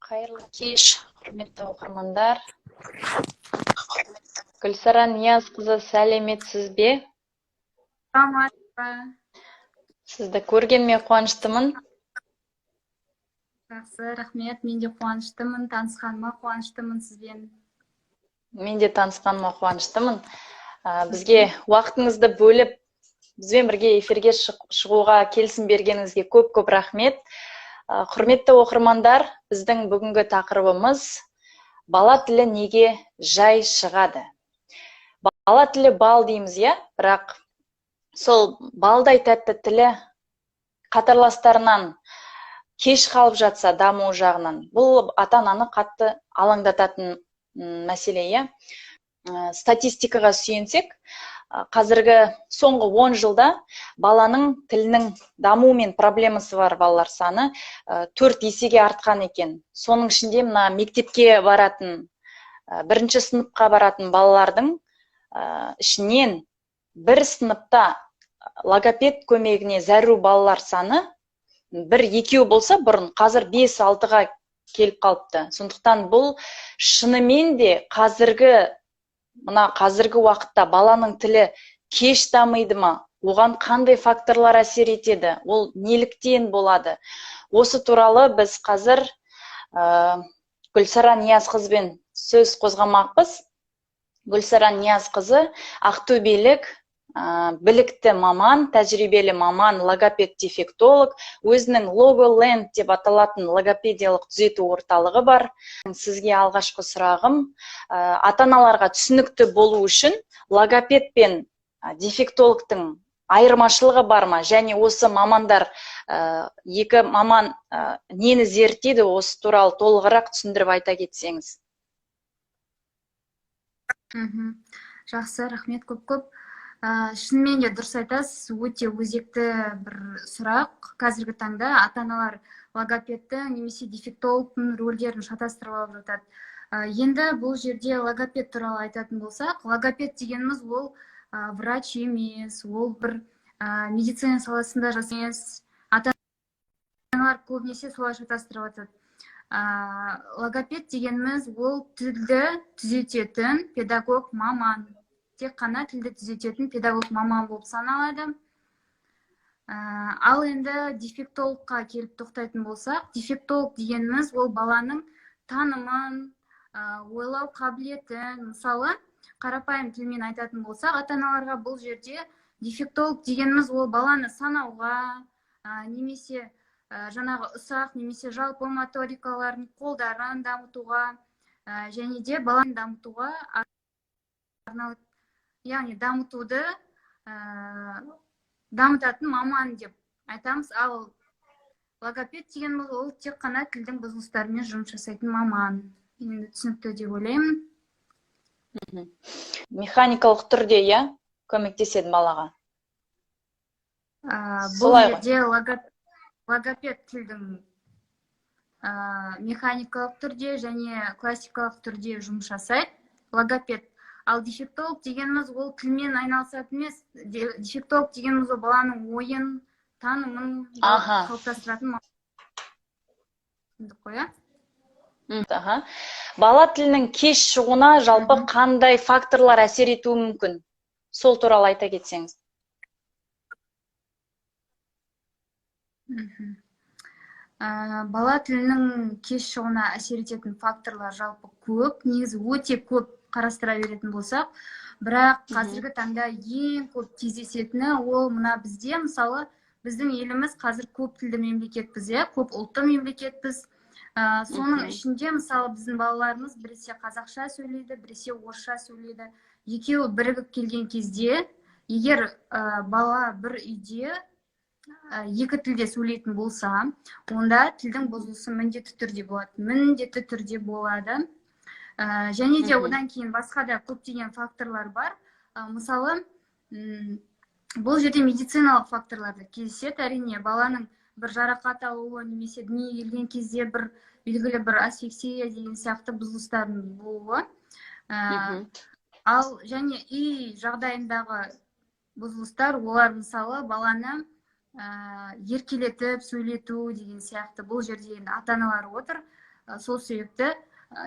Қайырлы кеш, құрметті оқырмандар. Гүлсара Ниязқызы, сәлеметсіз бе? Саламатсызба. Сізді көргеніме қуаныштымын. Жақсы, рахмет. Мен де қуаныштымын. Танысқаныма қуаныштымын сізбен. Мен де танысқаныма қуаныштымын. Бізге уақытыңызды бөліп, бізбен бірге эфирге шығуға келісім бергеніңізге көп рахмет. Құрметті оқырмандар, біздің бүгінгі тақырыбымыз бала тілі неге жай шығады? Бала тілі бал дейміз, иә? Бірақ сол балдай тәтті тілі қатарластарынан кеш қалып жатса даму жағынан, бұл ата-ананы қатты алаңдататын мәселе, иә? Статистикаға сүйенсек, қазіргі соңғы 10 жылда баланың тілінің дамуы мен проблемасы бар балалар саны 4 есеге артқан екен. Соның ішінде мына мектепке баратын, бірінші сыныпқа баратын балалардың ішінен бір сыныпта логопед көмегіне зәру балалар саны 1-2 болса бұрын, қазір 5-6-ға келіп қалыпты. Сондықтан бұл шынымен де қазіргі уақытта баланың тілі кеш дамиды ма? Оған қандай факторлар әсер етеді? Ол неліктен болады? Осы туралы біз қазір Гүлсара Ниязқызбен сөз қозғамақпыз. Гүлсара Ниязқызы ақтөбелік білікті маман, тәжірибелі маман, логопед-дефектолог, өзінің Logoland деп аталатын логопедиялық түзету орталығы бар. Сізге алғашқы сұрағым, ата-аналарға түсінікті болу үшін логопед пен дефектологтың айырмашылығы бар ма? Және осы мамандар, екі маман нені зерттейді, осы туралы толығырақ түсіндіріп айта кетсеңіз. Жақсы, рахмет көп. Шынымен де дұрыс айтасыз, өте өзекті бір сұрақ. Қазіргі таңда ата-аналар логопедті немесе дефектологтың рөлдерін шатастырып алып жатады. Енді бұл жерде логопед туралы айтатын болсақ, логопед дегеніміз ол врач емес, ол бір медицина саласында жасамас. Ата-аналар көбінесе солай шатастырып жатады. Логопед дегеніміз ол тілді түзететін педагог маман. Тек қана тілді түзететін педагог маман болып саналады. Ал енді дефектологқа келіп тоқтайтын болсақ, дефектолог дегеніміз ол баланың танымын, ойлау қабілетін, мысалы, қарапайым тілмен айтатын болсақ, ата-аналарға бұл жерде дефектолог дегеніміз ол баланы санауға, немесе жаңағы ұсақ, немесе жалпы моторикаларын, қолдарын дамытуға, және де баланы дамытуға арналып, яғни дамытуды дамытатын маман деп айтамыз. Ал логопед дегеніміз ол тек қана тілдің бұзылыстарымен жұмыс жасайтын маман. Енді түсінікті деп ойлаймын. Механикалық түрде, иә, көмектеседі балаға. Бұл жерде логопед тілдің механикалық түрде және классикалық түрде жұмыс жасайды. Логопед. Ал дефектолог дегеніміз ол тілмен айналысатын емес. Дефектолог дегеніміз ол баланың ойын, танымын қалыптастыратын маман. Бала тілінің кеш шығуына жалпы қандай факторлар әсер етуі мүмкін? Сол туралы айта кетсеңіз. Бала тілінің кеш шығуына әсер ететін факторлар жалпы көп, негізі өте көп қарастыра беретін болсақ, бірақ қазіргі таңда ең көп кездесетіні ол мына бізде, мысалы, біздің еліміз қазір көп тілді мемлекетпіз, көп ұлтты мемлекетпіз. Соның ішінде, мысалы, біздің балаларымыз біресе қазақша сөйлейді, біресе орысша сөйлейді. Екеуі бірігіп келген кезде, егер бала бір үйде екі тілде сөйлейтін болса, онда тілдің бұзылысы міндетті түрде болады. Және де одан кейін басқа да көптеген факторлар бар. Мысалы, бұл жерде медициналық факторларды кездеседі. Әрине, баланың бір жарақат алуы, немесе дүниеге келген кезде бір белгілі бір асфиксия деген сияқты бұзылыстардың болуы. Ал және үй жағдайындағы бұзылыстар, олар мысалы баланы еркелетіп сөйлету деген сияқты. Бұл жерде ата-аналар отыр. сол себепті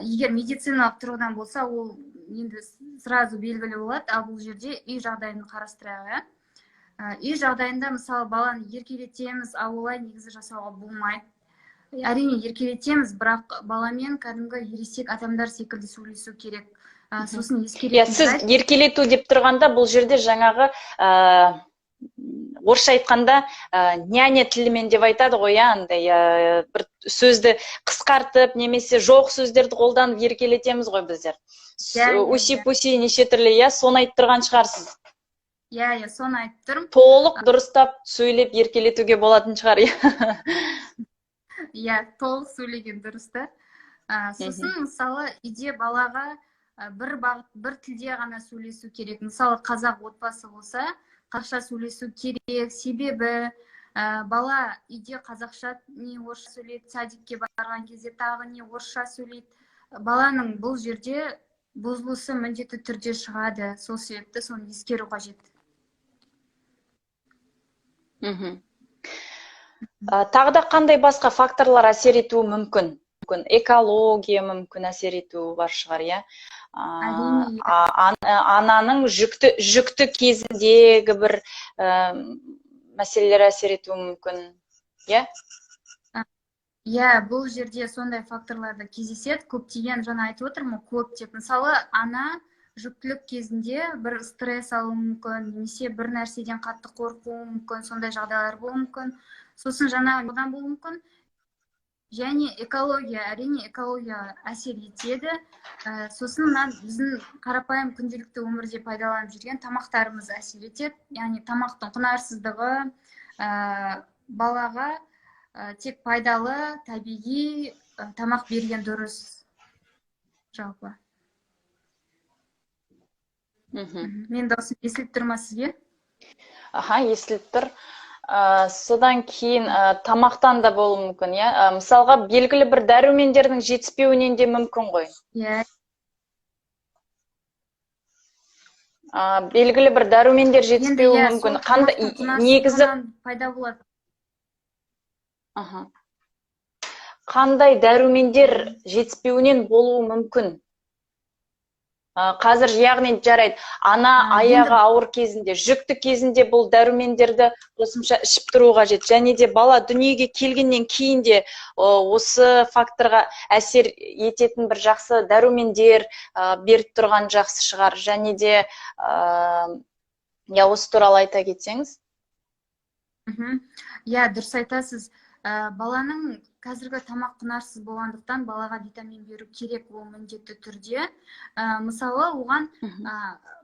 егер медициналық тұрғыдан болса, ол енді сразу белгілі болады, ал бұл жерде үй жағдайын қарастырайық. Үй жағдайында мысалы баланы еркелетеміз, ал олай негізі жасауға болмайды. Әрине еркелетеміз, бірақ баламен кәдімгі ересек адамдар секілді сөйлесу керек. Сосын ескеретін сіз еркелету деп тұрғанда бұл жерде жаңағы орысша айтқанда няня тілімен деп айтады ғой, андай бір сөзді қысқартып немесе жоқ сөздерді қолданып еркелетеміз ғой біздер. Уси-пуси неше түрлі, соны айтып тұрған шығарсыз. Соны айтып тұрмын. Толық дұрыстап сөйлеп еркелетуге болатын шығар. Толық сөйлеген дұрыста. Сосын мысалы үйде балаға бір бағыт, бір тілде ғана сөйлесу керек. Мысалы қазақ отбасы болса, қазақша сөйлесу керек. Себебі бала үйде қазақша не орысша сөйлейді, садикке барған кезде тағы не орысша сөйлейді. Баланың бұл жерде бұзылысы міндетті түрде шығады. Сол себепті соны ескеру қажет. Тағы да қандай басқа факторлар әсер етуі мүмкін? Экология мүмкін әсер етуі бар шығар, ананың жүкті кезіндегі бір мәселелер әсер етуі мүмкін, бұл жерде сондай факторларды кездеседі. Көптеген жаңа айтып отырмын, көп деп. Мысалы, ана жүктілік кезінде бір стресс алуы мүмкін, немесе бір нәрседен қатты қорқуы мүмкін, сондай жағдайлар болуы мүмкін. Сосын жаңа одан болуы мүмкін. Және экология, әрине экология әсер етеді. Сосын біздің қарапайым күнделікті өмірде пайдаланып жүрген тамақтарымыз әсер етеді. Яғни тамақтың құнарсыздығы балаға тек пайдалы, табиғи тамақ берген дұрыс. Жалпы. Мен даусым естіліп тұр ма сізге? Естіліп тұр. Содан кейін тамақтан да болуы мүмкін, мысалға белгілі бір дәрумендердің жетіспеуінен де мүмкін ғой. Белгілі бір дәрумендер жетіспеуі мүмкін. Негізі пайда болады. Қандай дәрумендер жетіспеуінен болуы мүмкін? Қазір яғни жарайды, ана аяғы ауыр кезінде, жүкті кезінде бұл дәрумендерді қосымша ішіп тұру қажет. Және де бала дүниеге келгеннен кейін де осы факторға әсер ететін бір жақсы дәрумендер беріп тұрған жақсы шығар. Және де осы туралы айта кетсеңіз. Дұрыс айтасыз. Баланың қазіргі тамақ құнарсыз болғандықтан балаға витамин беру керек, ол міндетті түрде. Мысалы, оған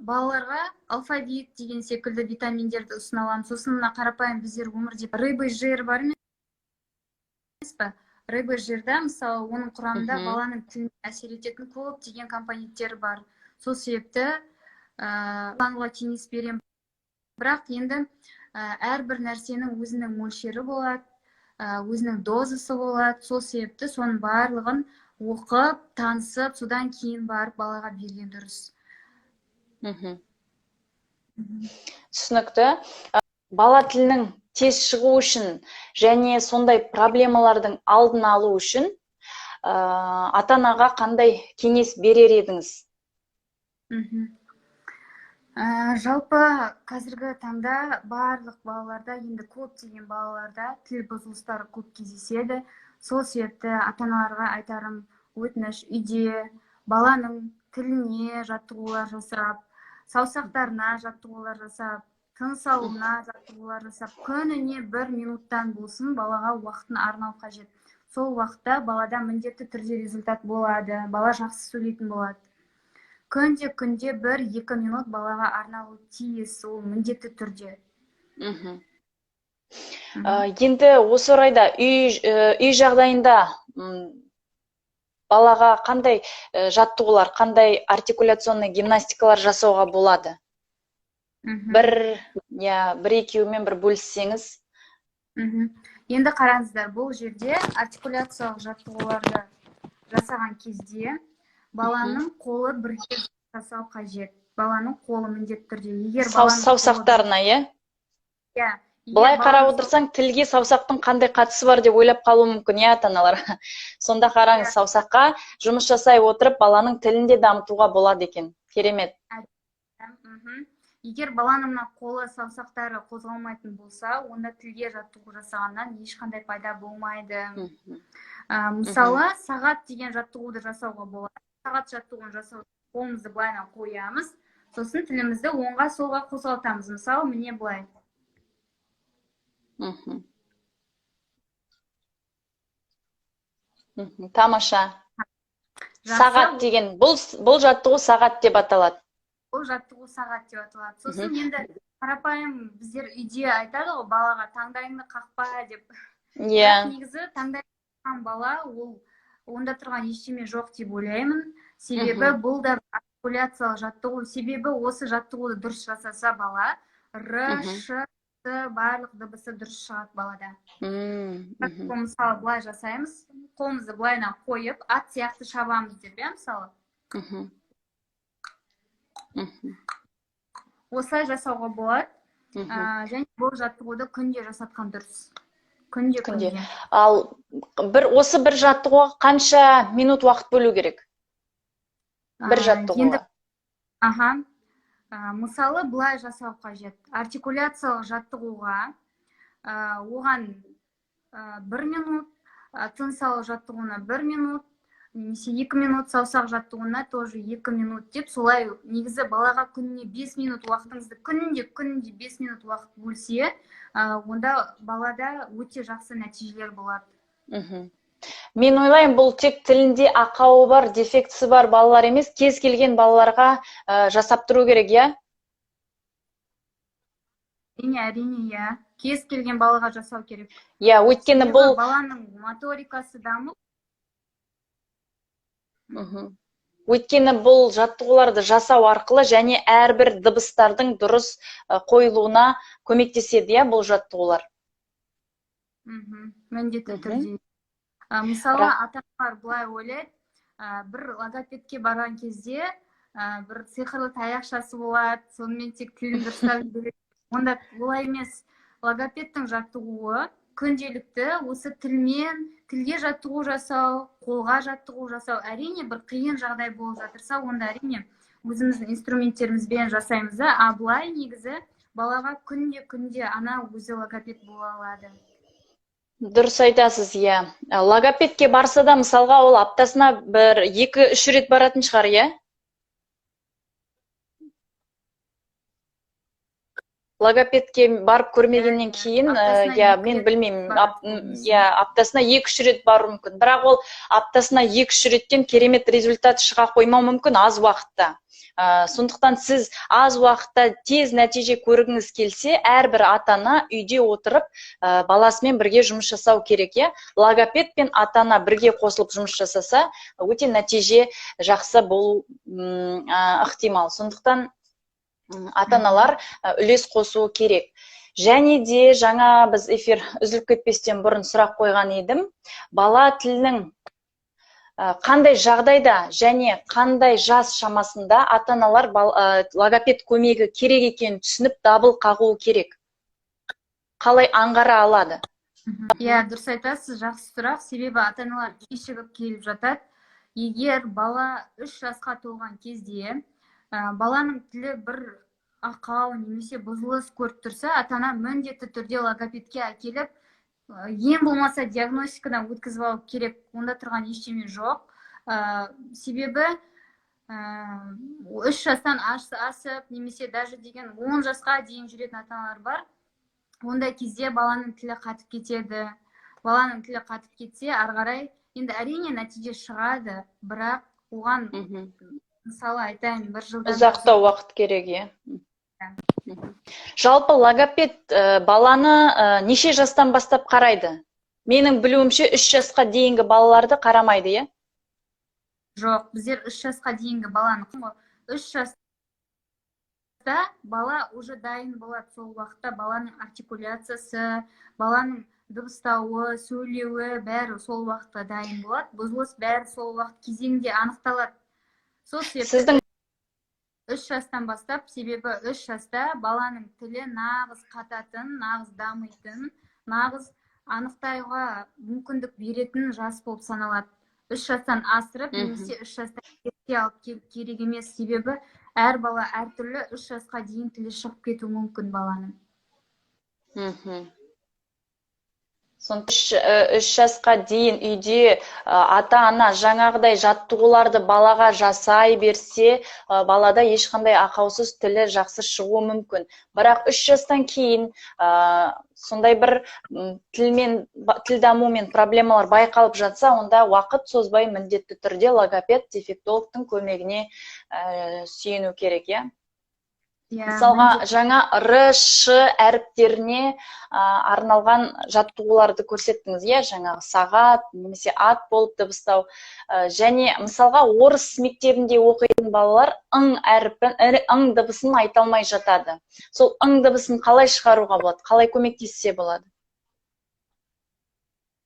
балаларға алфавит деген секілді витаминдерді ұсына аламыз. Сосын қарапайым біздер өмірде рыбы жир бар емес пе? Рыбы жирда, мысалы, оның құрамында баланың тіліне әсер ететін көп деген компоненттер бар. Сол себепті балаға кеңес беремін. Бірақ енді әрбір нәрсенің өзінің мөлшері болады, өзінің дозасы болады. Сол себепті соның барлығын оқып, танысып, содан кейін барып балаға берген дұрыс. Түсінікті. Бала тілінің тез шығу үшін және сондай проблемалардың алдын алу үшін ата-анаға қандай кеңес берер едіңіз? Жалпы қазіргі таңда барлық балаларда, енді көптеген балаларда тіл бұзылыстары көп кездеседі. Сол себепті ата-аналарға айтарым, өтініш үйде баланың тіліне жаттығулар жасап, саусақтарына жаттығулар жасап, тыныс алуына жаттығулар жасап, күніне 1 минуттан болсын балаға уақытын арнау қажет. Сол уақытта балада міндетті түрде результат болады, бала жақсы сөйлейтін болады. Күнде 1-2 минут балаға арналу тиіс, ол міндетті түрде. Енді осы орайда үй жағдайында балаға қандай жаттығулар, қандай артикуляционный гимнастикалар жасауға болады? Бір-екеуімен бір бөліссеңіз. Енді қараңыздар, бұл жерде артикуляциялық жаттығуларды жасаған кезде баланың қолы бірге жасау қажет. Баланың қолы міндетті түрде. Саусақтарына, Былай қарап отырсаң, тілге саусақтың қандай қатысы бар деп ойлап қалуы мүмкін, иә, ата-аналар. Сонда қараңыз, саусаққа жұмыс жасай отырып, баланың тілін де дамытуға болады екен. Керемет. Егер баланың мына қолы, саусақтары қозғалмайтын болса, онда тілге жаттығу жасағаннан ешқандай пайда болмайды. Мысалы, сағат деген жаттығуды жасауға болады. Сағат жаттығуын жасау, қолымызды былайынан қоямыз, сосын тілімізді оңға солға қозғалтамыз. Мысалы, міне былай. Тамаша. Сағат деген, бұл жаттығу сағат деп аталады. Бұл жаттығу сағат деп аталады. Сосын енді қарапайым біздер үйде айтады ғой, балаға таңдайыңды қақпа деп. Негізі таңдайыңды қаққан бала, ол онда тұрған ештеме жоқ деп ойлаймын. Себебі бұл да артикуляциялық жаттығу. Себебі осы жаттығуды дұрыс жасаса бала, р, ш, барлық дыбысы дұрыс шығады балада. Мысалы, былай жасаймыз, қолымызды былайынан қойып, ат сияқты шабамыз деп, мысалы. Осылай жасауға болады. Және бұл жаттығуды күнде жасатқан дұрыс. Күнде. Ал осы бір жаттығуға қанша минут уақыт бөлу керек? Бір жаттығуға. Мысалы, былай жасау қажет. Артикуляциялық жаттығуға оған 1 минут, тыныс алу жаттығуына 1 минут, немесе 2 минут, саусақ жаттығуына тоже 2 минут деп, солай негізі балаға күніне 5 минут уақытыңызды күнде 5 минут уақыт бөлсе, онда балада өте жақсы нәтижелер болады. Мен ойлаймын, бұл тек тілінде ақауы бар, дефектісі бар балалар емес, кез келген балаларға жасап тұру керек, иә? Әрине, кез келген балаға жасау керек. Иә, өйткені бұл баланың моторикасы дамып. Өйткені бұл жаттығуларды жасау арқылы және әрбір дыбыстардың дұрыс қойылуына көмектеседі, иә, бұл жаттығулар. Міндетті түрде. Мысалы, ата-аналар былай ойлайды, бір логопедке барған кезде бір сиқырлы таяқшасы болады, сонымен тек тілін дұрыстап береді. Онда олай емес. Логопедтің жаттығуы күнделікті осы тілге жаттығу жасау, қолға жаттығу жасау. Әрине бір қиын жағдай болып жатырса, онда әрине өзіміздің инструменттерімізбен жасаймыз, а былай негізі балаға күнде ана өзі логопед бола алады. Дұрыс айтасыз, иә. Логопедке барса да, мысалға, ол аптасына 2-3 рет баратын шығар, иә? Логопедке барып көрмегеннен кейін, мен білмеймін, аптасына 2-3 рет бару мүмкін. Бірақ ол аптасына 2-3 реттен керемет результат шыға қоймау мүмкін аз уақытта. Сондықтан сіз аз уақытта тез нәтиже көргіңіз келсе, әрбір ата-ана үйде отырып баласымен бірге жұмыс жасау керек, иә? Логопед пен ата-ана бірге қосылып жұмыс жасаса, өте нәтиже жақсы болу ықтимал. Сондықтан ата-аналар үлес қосуы керек. Және де жаңа біз эфир үзіліп кетпестен бұрын сұрақ қойған едім. Бала тілінің қандай жағдайда және қандай жас шамасында ата-аналар логопед көмегі керек екенін түсініп дабыл қағуы керек? Қалай аңғара алады? Иә, дұрыс айтасыз, жақсы сұрақ. Себебі ата-аналар кешігіп келіп жатады. Егер бала 3 жасқа толған кезде баланың тілі бір ақау немесе бұзылыс көріп тұрса, ата-ана міндетті түрде логопедке әкеліп, ең болмаса диагностикадан өткізіп алу керек. Онда тұрған ештеме жоқ. Себебі 3 жастан асып, немесе даже деген 10 жасқа дейін жүретін ата-аналар бар. Ондай кезде баланың тілі қатып кетеді. Баланың тілі қатып кетсе, ары қарай енді әрине нәтиже шығады, бірақ оған мысалы айтайын, 1 жылдан ұзақтау уақыт керек, иә. Жалпы логопед баланы неше жастан бастап қарайды? Менің білуімше 3 жасқа дейінгі балаларды қарамайды, иә? Жоқ, біздер 3 жасқа дейінгі баланы 3 жаста бала уже дайын болады. Сол уақытта баланың артикуляциясы, баланың дыбыстауы, сөйлеуі бәрі сол уақытта дайын болады. Бұзылыс бәрі сол уақыт кезеңде анықталады. Сол себепті сіздің 3 жастан бастап, себебі 3 жаста баланың тілі нағыз қататын, нағыз дамитын, нағыз анықтауға мүмкіндік беретін жас болып саналады. 3 жастан асырып, немесе 3 жастан ерте алып керек емес, себебі әр бала әртүрлі 3 жасқа дейін тілі шығып кетуі мүмкін баланың. Сондықтан 3 жасқа дейін үйде ата-ана жаңағыдай жаттығуларды балаға жасай берсе, балада ешқандай ақаусыз тілі жақсы шығуы мүмкін. Бірақ 3 жастан кейін сондай бір тіл дамуымен проблемалар байқалып жатса, онда уақыт созбай міндетті түрде логопед, дефектологтың көмегіне сүйену керек, иә? Мысалға, жаңа Р, Ш әріптеріне арналған жаттығуларды көрсеттіңіз, иә, жаңағы сағат, немесе ат болып дыбыстау. Және мысалға, орыс мектебінде оқитын балалар ың дыбысын айта алмай жатады. Сол ың дыбысын қалай шығаруға болады, қалай көмектессе болады?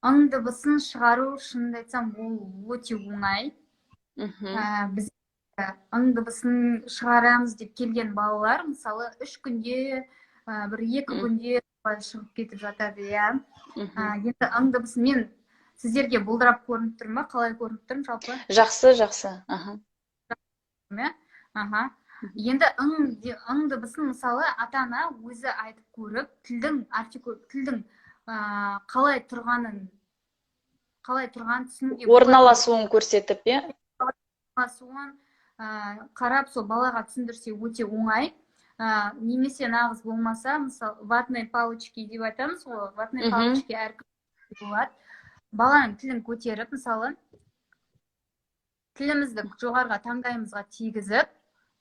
Ың дыбысын шығару, шынымды айтсам, ол өте оңай. Біз ың дыбысын шығарамыз деп келген балалар, мысалы, 3 күнде, 1-2 күнде шығып кетіп жатады, иә. Енді ың дыбысын мен сіздерге бұлдырап көрініп тұрмын ба? Қалай көрініп тұрмын, жалпы? Жақсы, жақсы. Енді ың дыбысын, мысалы, ата-ана өзі айтып көріп, тілдің қалай тұрғанын түсінуге, орналасуын көрсетіп, иә? Орналасуын қарап, сол балаға түсіндірсе өте оңай. Немесе нағыз болмаса, мысалы, ватные палочки деп айтамыз ғой, ватные палочки әркім болады. Баланың тілін көтеріп, мысалы, тілімізді жоғарға таңдайымызға тигізіп,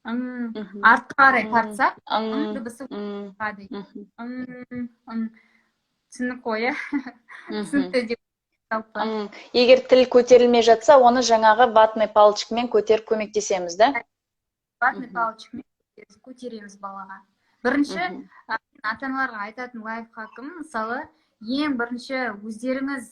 артқа қарай тартсақ, ың дыбысы шығады. Түсінік қой, иә? Түсінікті деп. Егер тіл көтерілмей жатса, оны жаңағы ватный палочкамен көтеріп көмектесеміз, да? Ватный палочкамен көтереміз балаға. Бірінші, ата-аналарға айтатын лайфхакым, мысалы, ең бірінші өздеріңіз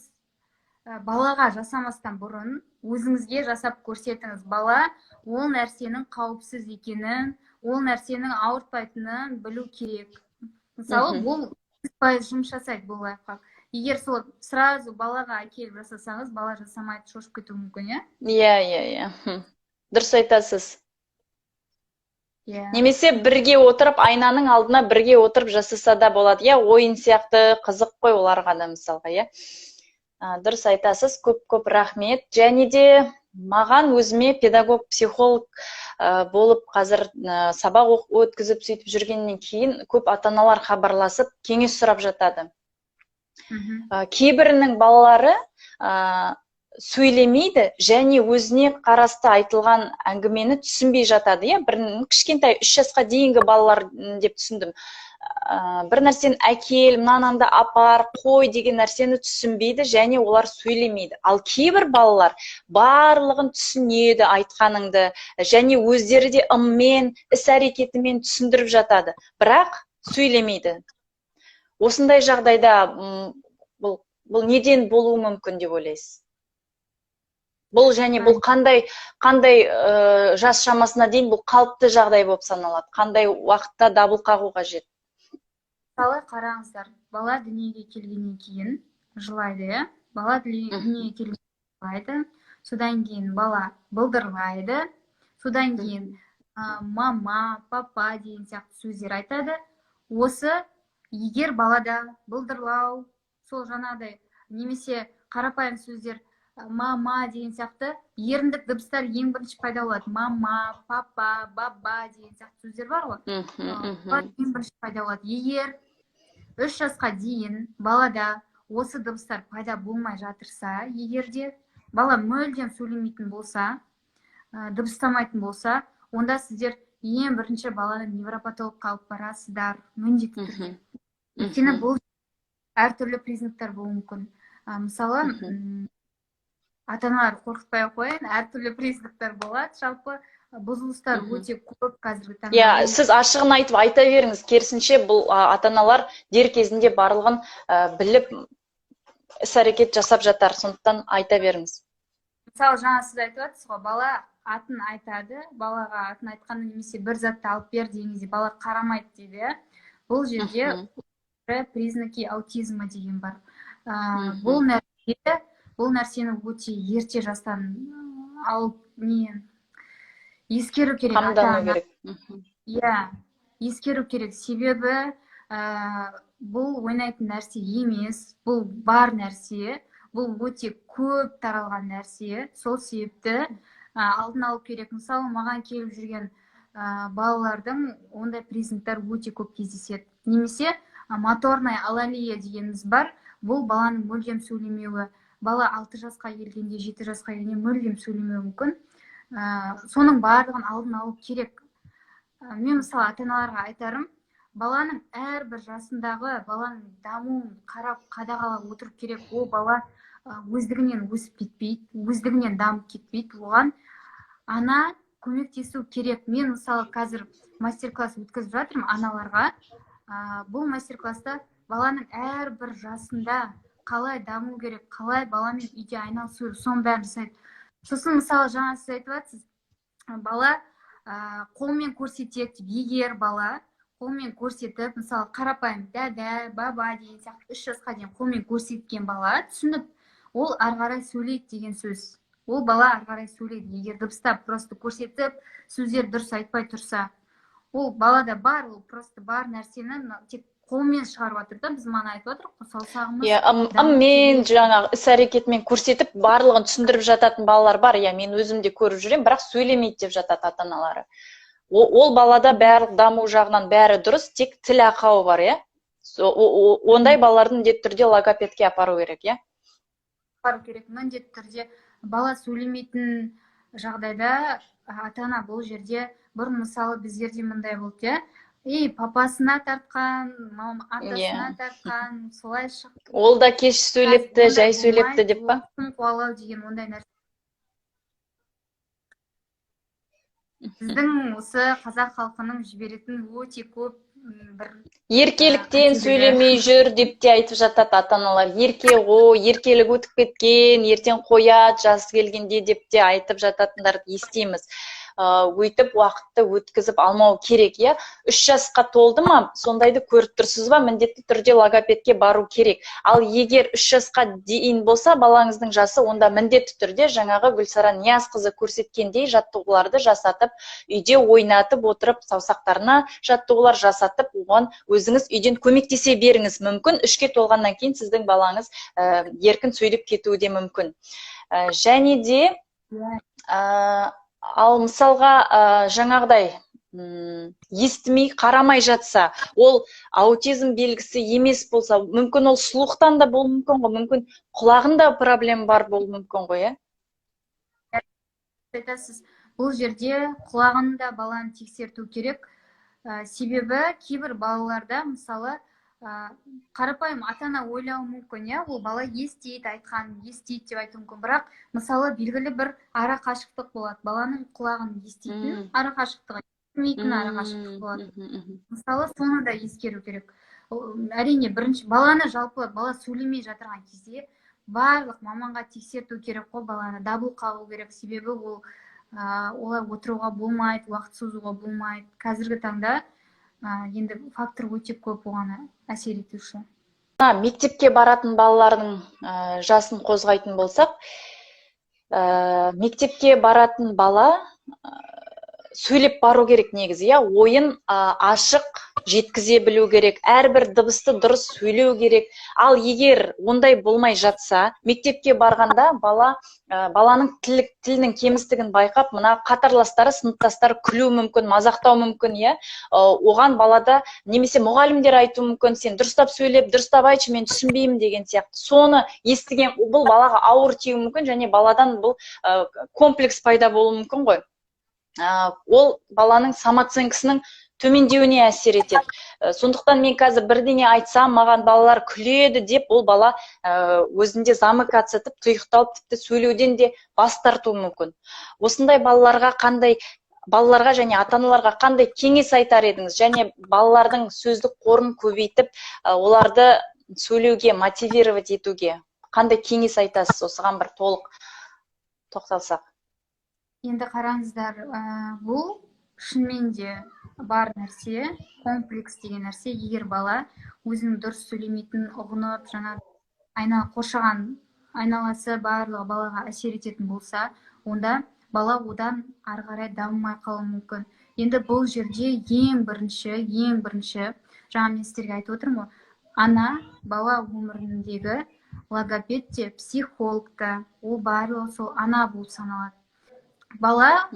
балаға жасамастан бұрын өзіңізге жасап көрсетіңіз. Бала ол нәрсенің қауіпсіз екенін, ол нәрсенің ауыртпайтынын білу керек. Мысалы, бұл 100% жұмыс жасайды бұл лайфхак. Егер сол сразу балаға келіп жасасаңыз, бала жасамайды, шошып кетуі мүмкін, иә? Иә. Дұрыс айтасыз. Немесе бірге отырып, айнаның алдына бірге отырып жасаса да болады, иә? Ойын сияқты қызық қой оларға да мысалға, иә? Дұрыс айтасыз, көп рахмет. Және де маған өзіме педагог, психолог болып қазір сабақ өткізіп сөйтіп жүргеннен кейін көп ата-аналар хабарласып, кеңес сұрап жатады. Кейбірінің балалары сөйлемейді, және өзіне қарасты айтылған әңгімені түсінбей жатады, иә? Кішкентай 3 жасқа дейінгі балалар деп түсіндім. Бір нәрсені әкел, мынананды апар, қой деген нәрсені түсінбейді, және олар сөйлемейді. Ал кейбір балалар барлығын түсінеді айтқаныңды, және өздері де ыммен, іс-әрекетімен түсіндіріп жатады, бірақ сөйлемейді. Осындай жағдайда бұл неден болуы мүмкін деп ойлайсыз? Бұл және бұл қандай жас шамасына дейін бұл қалыпты жағдай болып саналады? Қандай уақытта дабыл қағу қажет? Мысалы, қараңыздар, бала дүниеге келгеннен кейін жылайды, иә? Бала дүниеге келгеннен жылайды, содан кейін бала былдырлайды, содан кейін мама, папа деген сияқты сөздер айтады. Осы егер балада былдырлау, сол жаңағыдай, немесе қарапайым сөздер мама деген сияқты еріндік дыбыстар ең бірінші пайда болады. Мама, папа, баба деген сияқты сөздер бар ғой. Ең бірінші пайда болады. Егер 3 жасқа дейін балада осы дыбыстар пайда болмай жатырса, егерде бала мүлдем сөйлемейтін болса, дыбыстамайтын болса, онда сіздер ең бірінші баланы невропатологқа алып барасыздар, міндетті түрде. Өйткені бұл әртүрлі признактар болуы мүмкін. Мысалы, ата-аналар қорқытпай қояйын, әртүрлі признактар болады. Жалпы бұзылыстар өте көп қазіргі таңда. Иә, сіз ашығын айтып айта беріңіз. Керісінше бұл ата-аналар дер кезінде барлығын біліп іс-әрекет жасап жатар. Сондықтан айта беріңіз. Мысалы, жаңа сіз айтып жатсыз ғой, бала атын айтады, балаға атын айтқанда немесе бір затты алып бер деген кезде бала қарамайды дейді. Бұл жерде признаки аутизма деген бар. Бұл нәрсені өте ерте жастан алып ескеру керек. Қамдану керек. Иә, ескеру керек. Себебі бұл ойнайтын нәрсе емес, бұл бар нәрсе, бұл өте көп таралған нәрсе. Сол себепті алдын алу керек. Мысалы, маған келіп жүрген балалардың ондай признактар өте көп кездеседі. Немесе моторная алалия дегеніміз бар. Бұл баланың мүлдем сөйлемеуі. Бала 6 жасқа келгенде, 7 жасқа келгенде мүлдем сөйлемеуі мүмкін. Соның барлығын алдын алу керек. Мен мысалы ата-аналарға айтарым, баланың әрбір жасындағы баланың дамуын қарап қадағалап отырып керек. Ол бала өздігінен өсіп кетпейді, өздігінен дамып кетпейді. Оған ана көмектесу керек. Мен мысалы қазір мастер-класс өткізіп жатырмын аналарға. Бұл мастер-класста баланың әрбір жасында қалай даму керек, қалай баламен үйде айналысу керек, соның бәрін жасайды. Сосын мысалы жаңа сіз айтып жатсыз, бала қолмен көрсетеді. Егер бала қолмен көрсетіп, мысалы қарапайым дәдә, баба деген сияқты 3 жасқа дейін қолмен көрсеткен бала түсініп, ол ары қарай сөйлейді деген сөз. Ол бала ары қарай сөйлейді. Егер дыбыстап просто көрсетіп, сөздер дұрыс айтпай тұрса, ол балада бар, ол просто бар нәрсені тек қолмен шығарып жатыр да, біз мана айтып жатырмық, саусағымыз. Мен жаңағы іс-әрекетімен көрсетіп, барлығын түсіндіріп жататын балалар бар. Мен өзімде көріп жүрем, бірақ сөйлемейді деп жатады ата-аналары. Ол балада барлық даму жағынан бәрі дұрыс, тек тіл ақауы бар, ондай балалардың міндетті түрде логопедке апару керек, апару керек. Міндетті түрде бала сөйлемейтін жағдайда ата-ана бұл жерде, бұрын мысалы біздерде мындай болды, папасына тартқан, атасына тартқан, солай шықты. Ол да кеш сөйлепті, жай сөйлепті деп па? Қуалау деген ондай нәрсе. Біздің осы қазақ халқының жіберетін өте көп бір еркеліктен сөйлемей жүр деп те айтып жатады ата-аналар. Еркелік өтіп кеткен, ертең қояды, жасы келгенде деп те айтып жататындарды естиміз. Өйтіп уақытты өткізіп алмау керек, 3 жасқа толды ма, сондайды көріп тұрсыз ба, міндетті түрде логопедке бару керек. Ал егер 3 жасқа дейін болса, балаңыздың жасы, онда міндетті түрде жаңағы Гүлсара Ниязқызы көрсеткендей жаттығуларды жасатып, үйде ойнатып отырып, саусақтарына жаттығулар жасатып, оған өзіңіз үйден көмектесе беріңіз. Мүмкін 3-ке толғаннан кейін сіздің балаңыз еркін сөйлеп кетуі де мүмкін. Және де ал мысалға жаңағыдай естімей, қарамай жатса, ол аутизм белгісі емес болса, мүмкін ол слухтан да болуы мүмкін ғой, мүмкін құлағында проблема бар болуы мүмкін ғой, Айтасыз, бұл жерде құлағында баланы тексерту керек. Себебі кейбір балаларда, мысалы, қарапайым ата-ана ойлауы мүмкін, ол бала естейді, айтқанын естейді деп айтуы мүмкін. Бірақ, мысалы, белгілі бір ара қашықтық болады. Баланың құлағын естейтін ара қашықтығы, естімейтін ара қашықтық болады. Мысалы, соны да ескеру керек. Әрине, бірінші баланы жалпы бала сөйлемей жатырған кезде барлық маманға тексерту керек қой, баланы дабыл қағу керек. Себебі ол олай отыруға болмайды, уақыт созуға болмайды. Қазіргі таңда енді фактор өте көп оған әсер етуші. Мектепке баратын балалардың жасын қозғайтын болсақ, мектепке баратын бала сөйлеп бару керек негізі, ойын ашық жеткізе білу керек, әрбір дыбысты дұрыс сөйлеу керек. Ал егер ондай болмай жатса, мектепке барғанда баланың тілінің кемістігін байқап, мына қатарластары, сыныптастары күлу мүмкін, мазақтау мүмкін, оған балада немесе мұғалімдер айту мүмкін, сен дұрыстап сөйлеп, дұрыстап айтшы, мен түсінбеймін деген сияқты. Соны естіген бұл балаға ауыр тиюі мүмкін, және баладан бұл комплекс пайда болуы мүмкін ғой. Ол баланың самооценкасының төмендеуіне әсер етеді. Сондықтан мен қазір бірдеңе айтсам, маған балалар күледі деп, ол бала өзінде замыкаться етіп, тұйықталып, тіпті сөйлеуден де бас тартуы мүмкін. Осындай балаларға және ата-аналарға қандай кеңес айтар едіңіз? Және балалардың сөздік қорын көбейтіп, оларды сөйлеуге, мотивировать етуге қандай кеңес айтасыз? Осыған бір толық тоқталсақ. Енді қараңыздар, бұл шынымен де бар нәрсе, комплекс деген нәрсе. Егер бала өзінің дұрыс сөйлемейтінін ұғынып, жаңа қоршаған айналасы барлығы балаға әсер ететін болса, онда бала одан ары қарай дамымай қалуы мүмкін. Енді бұл жерде ең бірінші, жаңа мен сіздерге айтып отырмын ғой, ана бала өміріндегі логопед те, психолог та, ол барлығы сол ана болып саналады. Бала,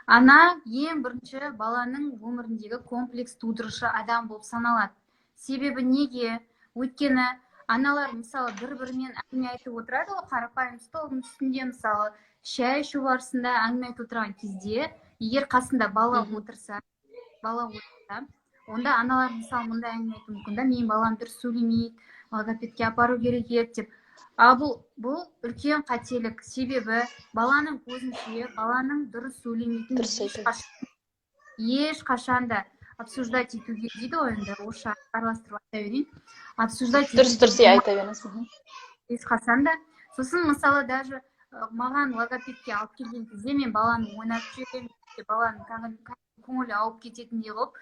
ана ең бірінші баланың өміріндегі комплекс тудырушы адам болып саналады. Себебі неге? Өйткені аналар мысалы бір-бірімен әңгіме айтып отырады ғой, қарапайым столдың үстінде мысалы шай ішу барысында әңгіме айтып отырған кезде, егер қасында бала отырса, онда аналар мысалы мұндай әңгіме айтуы мүмкін да, мен балам дұрыс сөйлемейді, логопедке апару керек еді деп. Ал бұл үлкен қателік. Себебі баланың көзінше баланың дұрыс сөйлемейтінін ешқашанда обсуждать етуге дейді ғой, енді орысша араластырып айта берейін. Дұрыс айта беріңіз. Ешқашанда. Сосын мысалы даже маған логопедке алып келген кезде мен баланы ойнатып жіберемін, баланың көңілі ауып кететіндей қылып,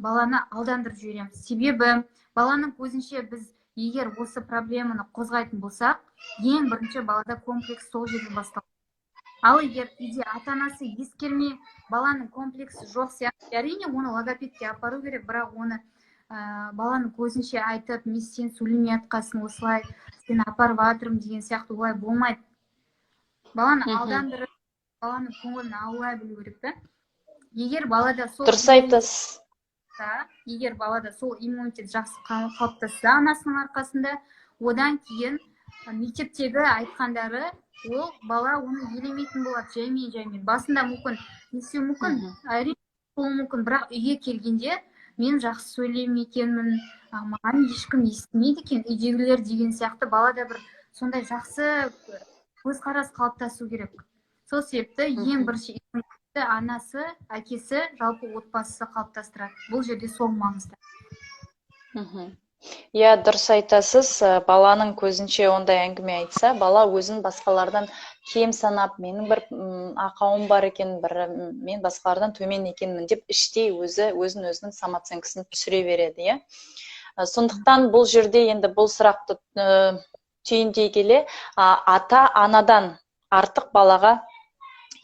баланы алдандырып жіберемін. Себебі баланың көзінше біз егер осы проблеманы қозғайтын болсақ, ең бірінші балада комплекс сол жерден басталады. Ал егер үйде ата-анасы ескермей, баланың комплексі жоқ сияқты, әрине оны логопедке апару керек, бірақ оны баланың көзінше айтып, мен сен сөйлемей атқасын, осылай сені апарып жатырмын деген сияқты олай болмайды. Баланы алдандырып, баланың көңілін аулай білу керек та. Егер балада сол дұрыс айтасыз. Егер балада сол иммунитет жақсы қалыптасса анасының арқасында, одан кейін мектептегі айтқандары, ол бала оны елемейтін болады жаймен. Басында мүмкін, әрине болуы мүмкін, бірақ үйге келгенде мен жақсы сөйлеймін екенмін, маған ешкім естімейді екен, үйдегілер деген сияқты балада бір сондай жақсы көзқарас қалыптасу керек. Сол себепті ең бірінші анасы, әкесі, жалпы отбасысы қалыптастырады. Бұл жерде сол маңызды. Иә, дұрыс айтасыз. Баланың көзінше ондай әңгіме айтса, бала өзін басқалардан кем санап, менің бір ақауым бар екен, мен басқалардан төмен екенмін деп іштей өзінің самооценкасын түсіре береді, иә. Сондықтан бұл жерде енді бұл сұрақты түйіндей келе, ата-анадан артық балаға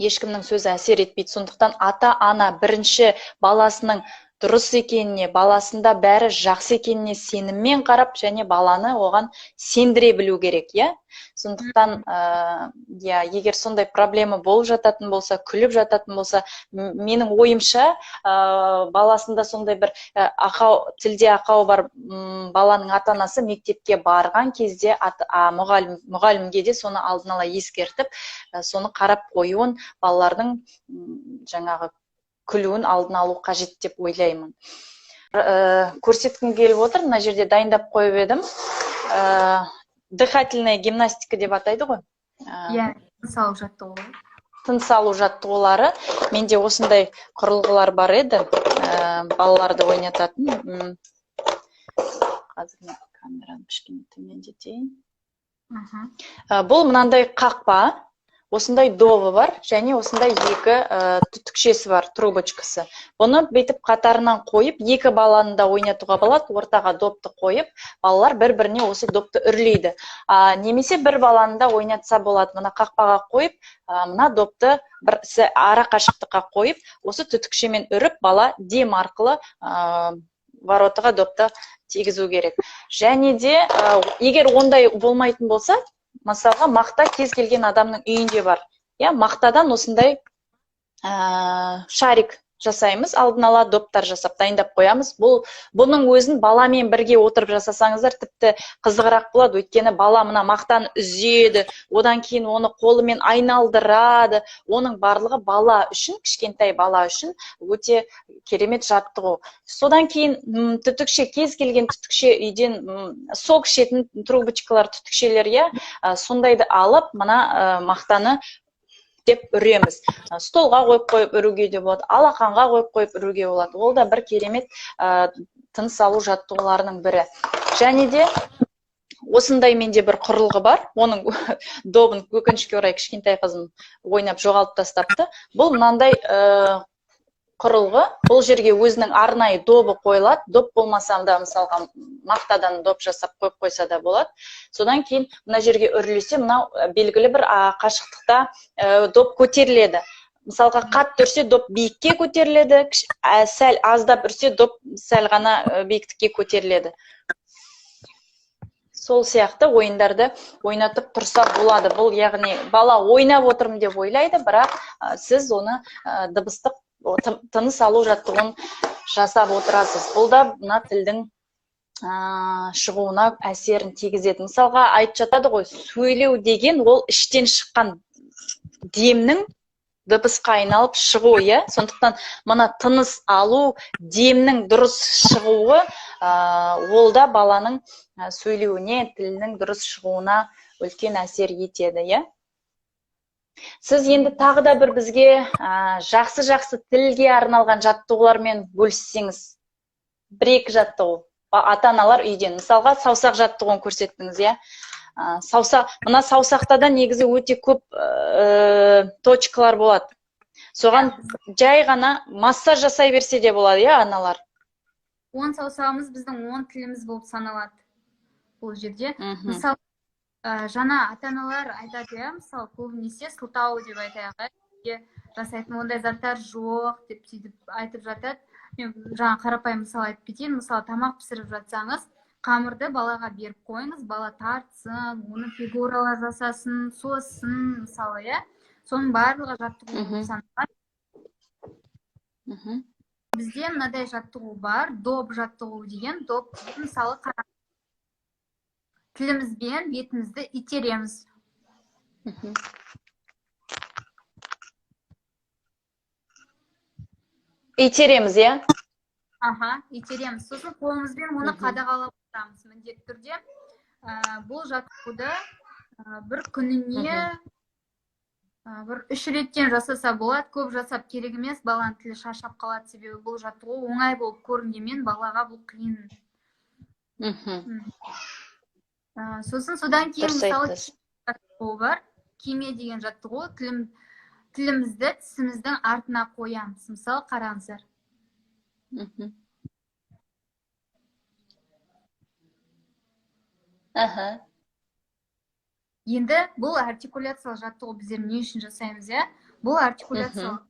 ешкімнің сөзі әсер етпейді. Сондықтан ата-ана бірінші баласының дұрыс екеніне, баласында бәрі жақсы екеніне сеніммен қарап, және баланы оған сендіре білу керек, иә? Сондықтан, егер сондай проблема болып жататын болса, күліп жататын болса, менің ойымша, баласында сондай бір тілде ақау бар баланың ата-анасы мектепке барған кезде мұғалімге де соны алдын ала ескертіп, соны қарап қоюын, балалардың жаңағы күлуін алдын алу қажет деп ойлаймын. Көрсеткім келіп отыр, мына жерде дайындап қойып едім. Дыхательная гимнастика деп атайды ғой. Иә, тыныс алу жаттығулары. Тыныс алу жаттығулары. Менде осындай құрылғылар бар еді, балаларды ойнататын. Қазір камераны кішкене төмендетейін. Бұл мынандай қақпа. Осындай довы бар, және осындай екі түтікшесі бар, трубочкасы. Бұны бейтіп қатарынан қойып, екі баланы да ойнатуға болады, ортаға допты қойып, балалар бір-біріне осы допты үрлейді. Немесе бір баланы да ойнатса болады, мұна қақпаға қойып, мұна допты ара қашықтыққа қойып, осы түтікшемен үріп, бала дем арқылы воротаға допты тегізу керек. Және де, егер ондай болмайтын болса, мысалға, мақта кез келген адамның үйінде бар. Мақтадан осындай шарик жасаймыз, алдын ала доптар жасап дайындап қоямыз. Бұның өзін баламен бірге отырып жасасаңыздар тіпті қызығырақ болады, өйткені бала мына мақтаны үзеді, одан кейін оны қолымен айналдырады. Оның барлығы бала үшін, кішкентай бала үшін өте керемет жаттығу. Содан кейін түтікше, кез келген түтікше үйден сок ішетін трубочкалар, түтікшелер, сондайды алып, мына мақтаны деп үреміз. Столға қойып үруге де болады, алақанға қойып үруге болады. Ол да бір керемет тыныс алу жаттығуларының бірі. Және де осындай менде бір құрылғы бар. Оның добын өкінішке орай кішкентай қызым ойнап жоғалтып тастапты. Бұл мынандай құрылғы. Бұл жерге өзінің арнайы добы қойылады. Доп болмаса да мысалға мақтадан доп жасап қойып қойса да болады. Содан кейін мына жерге үрлесе, мынау белгілі бір қашықтықта доп көтеріледі. Мысалға қатты үрсе доп биікке көтеріледі, сәл аздап үрсе доп сәл ғана биіктікке көтеріледі. Сол сияқты ойындарды ойнатып тұрса болады. Бұл яғни бала ойнап отырмын деп ойлайды, бірақ сіз оны дыбыстық тыныс алу жаттығуын жасап отырасыз. Бұл да мына тілдің шығуына әсерін тигізеді. Мысалға айтып жатады ғой, сөйлеу деген ол іштен шыққан демнің дыбысқа айналып шығуы. Сондықтан мына тыныс алу, демнің дұрыс шығуы ол да баланың сөйлеуіне, тілінің дұрыс шығуына үлкен әсер етеді. Сіз енді тағы да бір бізге жақсы тілге арналған жаттығулармен бөліссеңіз. Бір-екі жаттығу. Ата-аналар үйден. Мысалға саусақ жаттығуын көрсеттіңіз. Мына саусақта да негізі өте көп точкалар болады. Соған жай ғана массаж жасай берсе де болады, аналар. 10 саусағымыз біздің 10 тіліміз болып саналады бұл жерде. Мысалы, жаңа ата-аналар айтады, мысалы, көбінесе сылтау деп айтайық, жасайтын ондай заттар жоқ деп сөйтіп айтып жатады. Мен жаңа қарапайым мысал айтып кетейін. Мысалы, тамақ пісіріп жатсаңыз, қамырды балаға беріп қойыңыз, бала тартсын, оны фигуралар жасасын, сосын, мысалы, соның барлығы жаттығу болып саналады. Бізде мынадай жаттығу бар, доп жаттығу деген. Доп, мысалы, тілімізбен бетімізді итереміз. Итереміз, итереміз. Сосын қолымызбен оны қадағалап отырамыз. Міндетті түрде бұл жаттығуды бір күніне бір 3 реттен жасаса болады. Көп жасап керек емес, баланың тілі шаршап қалады, себебі бұл жаттығу оңай болып көрінгенмен балаға бұл қиын. Сосын содан кейін мысалы жаттығу бар. Кеме деген жаттығу. Тілімізді тісіміздің артына қоямыз. Мысалы, қараңыздар. Енді бұл артикуляциялық жаттығу біздер не үшін жасаймыз? Бұл артикуляциялық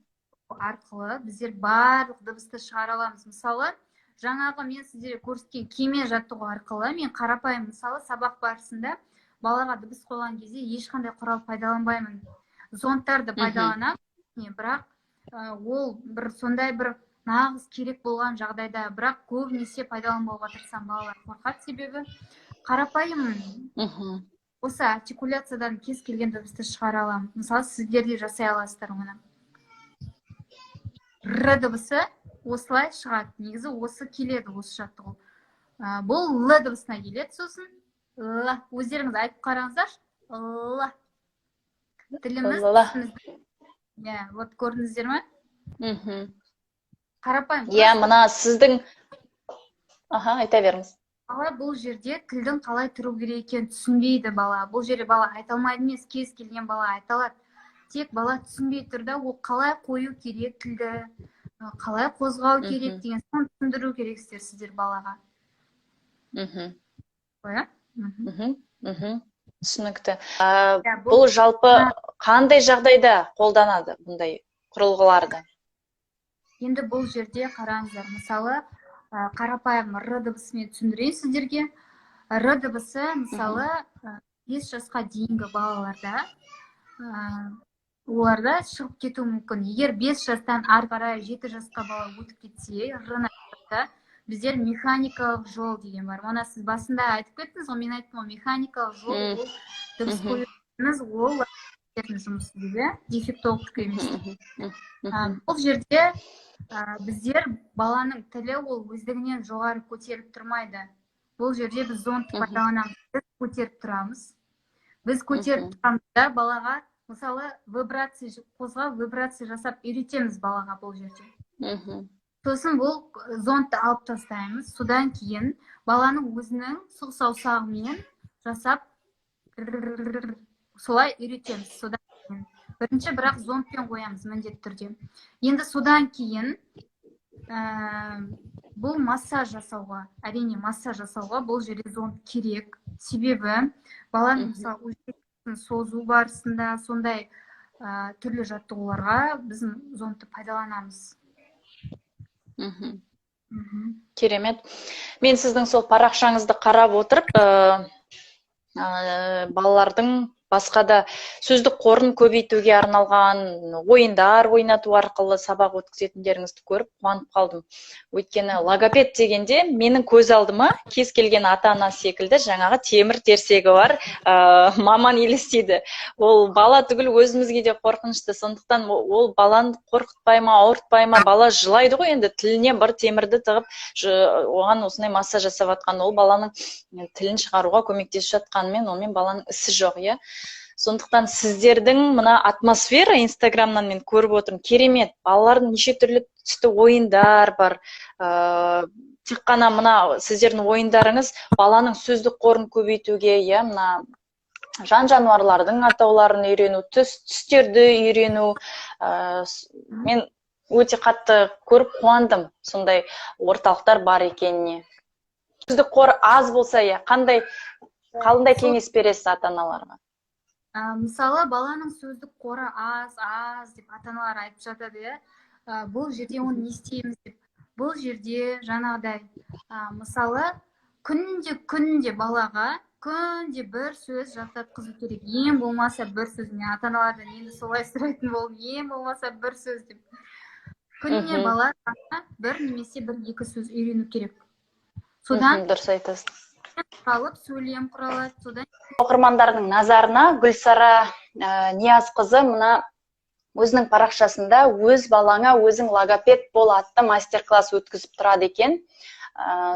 арқылы біздер барлық дыбысты шығара аламыз. Мысалы, жаңағы мен сіздерге көрсеткен кеме жаттығу арқылы мен қарапайым мысалы сабақ барысында балаға дыбыс қойған кезде ешқандай құрал пайдаланбаймын. Зондтарды пайдаланамын, бірақ ол бір сондай бір нағыз керек болған жағдайда, бірақ көбінесе пайдаланбауға тырысамын, балалар қорқады, себебі қарапайым осы артикуляциядан кез келген дыбысты шығара аламын. Мысалы, сіздер де жасай аласыздар оны. Р дыбысы осылай шығады. Негізі осы келеді, осы жаттығу. Бұл Л дыбысына келеді, сосын Л. Өздеріңіз айтып қараңыздар. Л. Тіліміз, вот көрдіңіздер ме? Қарапайым. Мына сіздің... айта беріңіз. Бала бұл жерде тілдің қалай тұру керек екенін түсінбейді бала. Бұл жерде бала айта алмайды емес, кез келген бала айта алады. Тек бала түсінбей тұрда, ол қалай қою керек тілді, қалай қозғау керек деген соны түсіндіру керексіздер сіздер балаға. Түсінікті. Бұл жалпы қандай жағдайда қолданады бұндай құрылғыларды? Енді бұл жерде қараңыздар, мысалы, қарапайым Р дыбысымен түсіндірейін сіздерге. Р дыбысы, мысалы, 5 жасқа дейінгі балаларда, оларда шығып кету мүмкін. Егер 5 жастан ары қарай 7 жасқа бала өтіп кетсе, Р-ны біздер механикалық жол деген бар. Оны сіз басында айтып кеттіңіз, мен айттым, механикалық жол, ол дыбыс қоюымыз, ол жұмысы дейді, дефектологтық емес. Бұл жерде біздер баланың тілі ол өздігінен жоғары көтеріп тұрмайды. Бұл жерде біз зондты пайдаланамыз, біз көтеріп тұрамыз. Біз көтеріп тұрамыз да балаға, мысалы, қозғау вибрация жасап үйретеміз балаға бұл жерде. Сосын бұл зондты алып тастаймыз. Содан кейін баланың өзінің сұқ саусағымен жасап солай үйретеміз. Содан кейін бірінші бірақ зондпен қоямыз міндетті түрде. Енді содан кейін бұл массаж жасауға, әрине массаж жасауға бұл жерде зонд керек. Себебі баланың мысалы өжеттігін созу барысында сондай түрлі жаттығуларға біз зондты пайдаланамыз. Керемет. Мен сіздің сол парақшаңызды қарап отырып, балалардың басқа да сөздік қорын көбейтуге арналған ойындар ойнату арқылы сабақ өткізетіндеріңізді көріп қуанып қалдым. Өйткені логопед дегенде менің көз алдыма кез келген ата-ана секілді жаңағы темір терсегі бар маман елестейді. Ол бала түгіл өзімізге де қорқынышты. Сондықтан ол баланы қорқытпай ма, ауыртпай ма, бала жылайды ғой енді, тіліне бір темірді тығып оған осындай массаж жасап жатқан, ол баланың тілін шығаруға көмектесіп жатқанымен онымен баланың ісі жоқ, иә. Сондықтан сіздердің мына атмосфера инстаграмнан мен көріп отырмын, керемет. Балалардың неше түрлі түсті ойындар бар. Тек қана мына сіздердің ойындарыңыз баланың сөздік қорын көбейтуге, иә, мына жан-жануарлардың атауларын үйрену, түстерді үйрену. Мен өте қатты көріп қуандым, сондай орталықтар бар екеніне. Сөздік қор аз болса, иә, қандай кеңес бересіз ата-аналарға? Мысалы, баланың сөздік қоры аз деп ата-аналар айтып жатады, иә. Бұл жерде оны не істейміз деп. Бұл жерде жаңағыдай, мысалы, күнде балаға күнде бір сөз жаттатқызу керек. Ең болмаса бір сөз. Мен ата-аналардан енді солай сұрайтын болдым. Ең болмаса бір сөз деп. Күніне бала бір немесе бір екі сөз үйрену керек. Содан дұрыс айтасыз. Қалып сөйлем құралады. Содан оқырмандардың назарына Гүлсара Ниязқызы мына өзінің парақшасында өз балаңа өзің логопед бол атты мастер-класс өткізіп тұрады екен.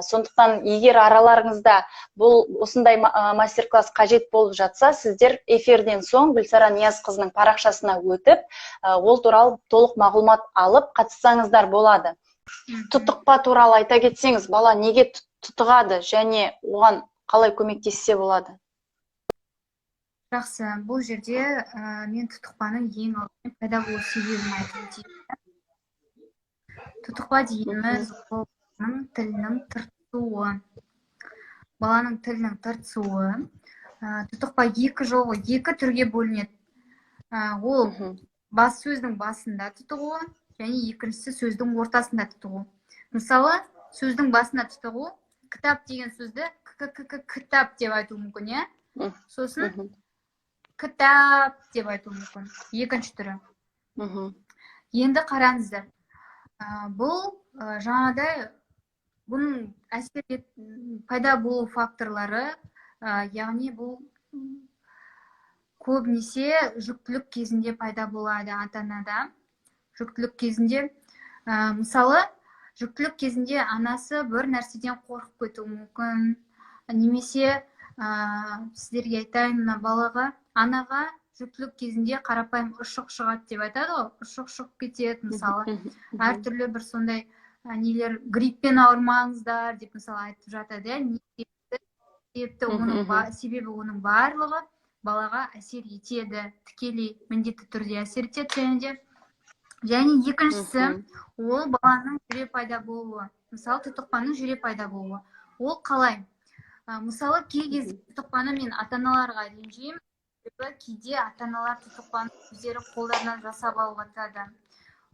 Сондықтан егер араларыңызда бұл осындай мастер-класс қажет болып жатса, сіздер эфирден соң Гүлсара Ниязқызының парақшасына өтіп, ол туралы толық мағлұмат алып қатыссаңыздар болады. Тұтықпа туралы айта кетсеңіз, бала неге тұтығады және оған қалай көмектессе болады? Жақсы, бұл жерде мен тұтықпаның ең алдымен пайда болу себебін айтып өтейін. Тұтықпа дейміз баланың тілінің тыртысуы. Баланың тілінің тыртысуы. Тұтықпа екі түрге бөлінеді. Ол бас сөздің басында тұтығу және екіншісі сөздің ортасында тұтығу. Мысалы, сөздің басында тұтығу, кітап деген сөзді кітап деп айту мүмкін, иә? Сосын кітап деп айту мүмкін. Екінші түрі. Енді қараңыздар. Бұл жаңағыдай бұның әсер пайда болу факторлары, яғни бұл көбінесе жүктілік кезінде пайда болады ата-анада. Жүктілік кезінде, мысалы, жүктілік кезінде анасы бір нәрседен қорқып кетуі мүмкін. Немесе сіздерге айтайын, балаға, анаға жүктілік кезінде қарапайым ұшық шығады деп айтады ғой, ұшық шығып кетеді, мысалы. Әртүрлі бір сондай нелер, гриппен ауырмаңыздар деп мысалы айтып жатады. Себебі оның барлығы балаға әсер етеді, тікелей міндетті түрде әсер етеді. Және екіншісі, ол баланың жүре пайда болуы. Мысалы, тұтықпаның жүре пайда болуы. Ол қалай? Мысалы, кей кезде тұтықпаны мен ата-аналарға ренжимін. Кейде ата-аналар тұтықпаны өздері қолдарынан жасап алып жатады.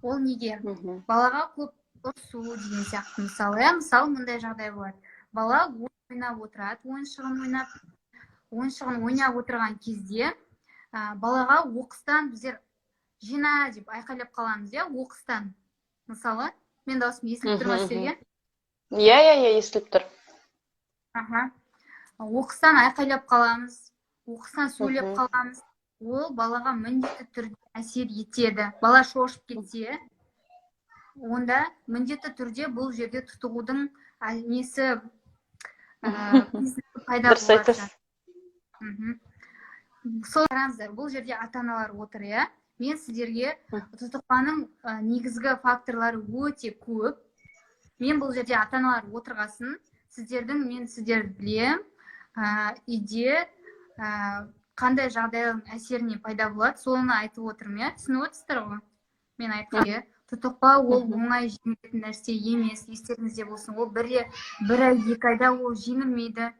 Ол неге? Балаға көп ұрсу деген сияқты мысалы. Мысалы, мұндай жағдай болады. Бала ойнап отырады, ойыншығын ойнап отырған кезде балаға оқыстан біздер жина деп айқайлап қаламыз, иә, оқыстан. Мысалы, мен даусым естіліп тұр ма сіздерге? Иә, естіліп тұр. Оқыстан айқайлап қаламыз, оқыстан сөйлеп қаламыз. Ол балаға міндетті түрде әсер етеді. Бала шошып кетсе, онда міндетті түрде бұл жерде тұтығудың несі пайда болады. Сол қараңыздар, бұл жерде ата-аналар отыр, иә. Мен сіздерге тұтықпаның негізгі факторлары өте көп. Мен бұл жерде ата-аналар отырғасын, сіздерді білем, үйде қандай жағдайдың әсерінен пайда болады, соны айтып отырмын, иә, түсініп отырсыздар ғой мен айтқан. Тұтықпа ол оңай жеңілетін нәрсе емес, естеріңізде болсын. Ол бір ай, 2 айда ол жеңілмейді.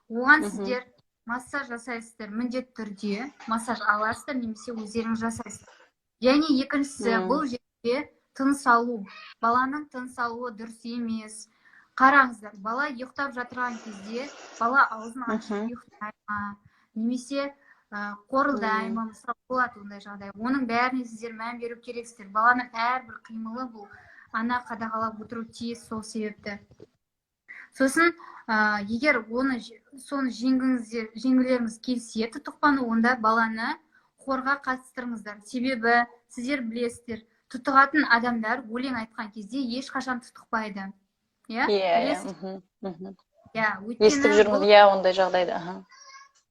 Оған сіздер массаж жасайсыздар, міндетті түрде массаж аласыздар немесе өздеріңіз жасайсыздар. Және екіншісі, бұл жерде тыныс алу. Баланың тыныс алуы дұрыс емес. Қараңыздар, бала ұйықтап жатырған кезде бала аузын ашып ұйықтай ма, немесе қорылдай ма, мысалы болады ондай жағдай. Оның бәріне сіздер мән беру керексіздер. Баланың әрбір қимылы бұл ана қадағалап отыру тиіс, сол себепті. Сосын егер соны жеңгілеріңіз келсе тұтықпаны, онда баланы қорға қатыстырыңыздар. Себебі сіздер білесіздер, тұтығатын адамдар өлең айтқан кезде ешқашан тұтықпайды. Иә, естіп жүрміз, ондай жағдайда.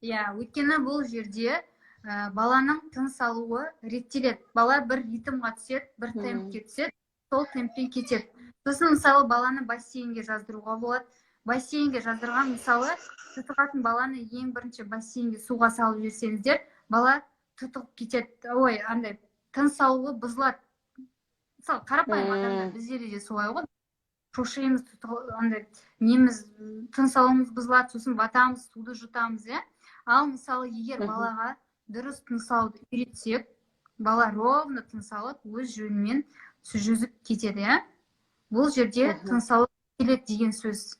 Өйткені бұл жерде баланың тыныс алуы реттеледі. Бала бір ритмға түседі, бір темпке түседі, сол темппен кетеді. Сосын мысалы баланы бассейнге жаздыруға болады. Бассейнге жаздырған, мысалы тұтығатын баланы ең бірінші бассейнге суға салып жіберсеңіздер, бала тұтығып кетеді. Ой, андай тыныс алуы бұзылады. Мысалы қарапайым адамдар, біздерде де солай ғой. Шошимыз, андай неміз, тыныс алуымыз бұзылады, сосын батамыз, суды жұтамыз, иә. Ал мысалы егер балаға дұрыс тыныс алуды үйретсек, бала ровно тыныс алып, өз жөнімен жүзіп кетеді, иә. Бұл жерде тыныс алу келеді деген сөз.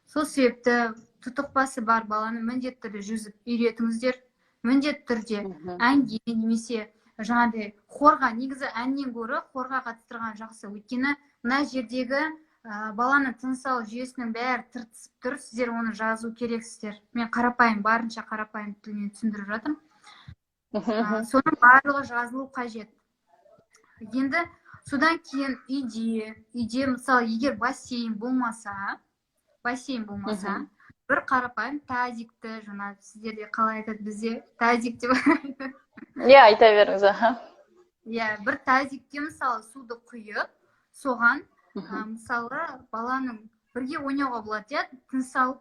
Сол себепті тұтықпасы бар баланы міндетті түрде жүзіп үйретіңіздер. Міндетті түрде әнге немесе жаңағыдай хорға, негізі әннен гөрі хорға қатыстырған жақсы. Өйткені мына жердегі баланың тыныс алу жүйесінің бәрі тыртысып тұр, сіздер оны жазу керексіздер. Мен барынша қарапайым тілмен түсіндіріп жатырмын. Соның барлығы жазылу қажет. Енді содан кейін үйде мысалы егер бассейн болмаса, бір қарапайым тазикті, жаңа сіздерде қалай айтады, бізде тазик деп айтады. Айта беріңіз. Бір тазикке мысалы суды құйып, соған мысалы баланың бірге ойнауға болады, тыныс алып,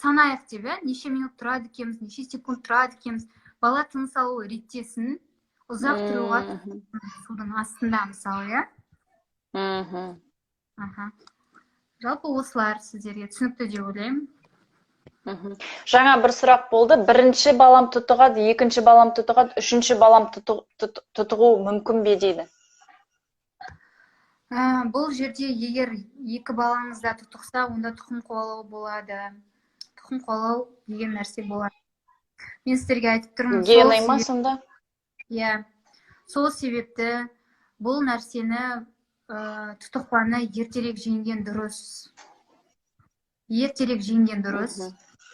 санайық деп, неше минут тұрады екенбіз, неше секунд тұрады екенбіз. Бала тыныс алуы реттесін, ұзақ тұруға судың астында мысалы, Жалпы осылар сіздерге түсінікті деп ойлаймын. Жаңа бір сұрақ болды. Бірінші балам тұтығады, екінші балам тұтығады, үшінші балам тұтығу мүмкін бе дейді. Бұл жерде егер екі балаңызда тұтықса, онда тұқым қуалау болады. Тұқым қуалау деген нәрсе болады. Мен сіздерге айтып тұрмын. Геной ма сонда? Сол себепті бұл нәрсені тұтықпаны ертерек жеңген дұрыс.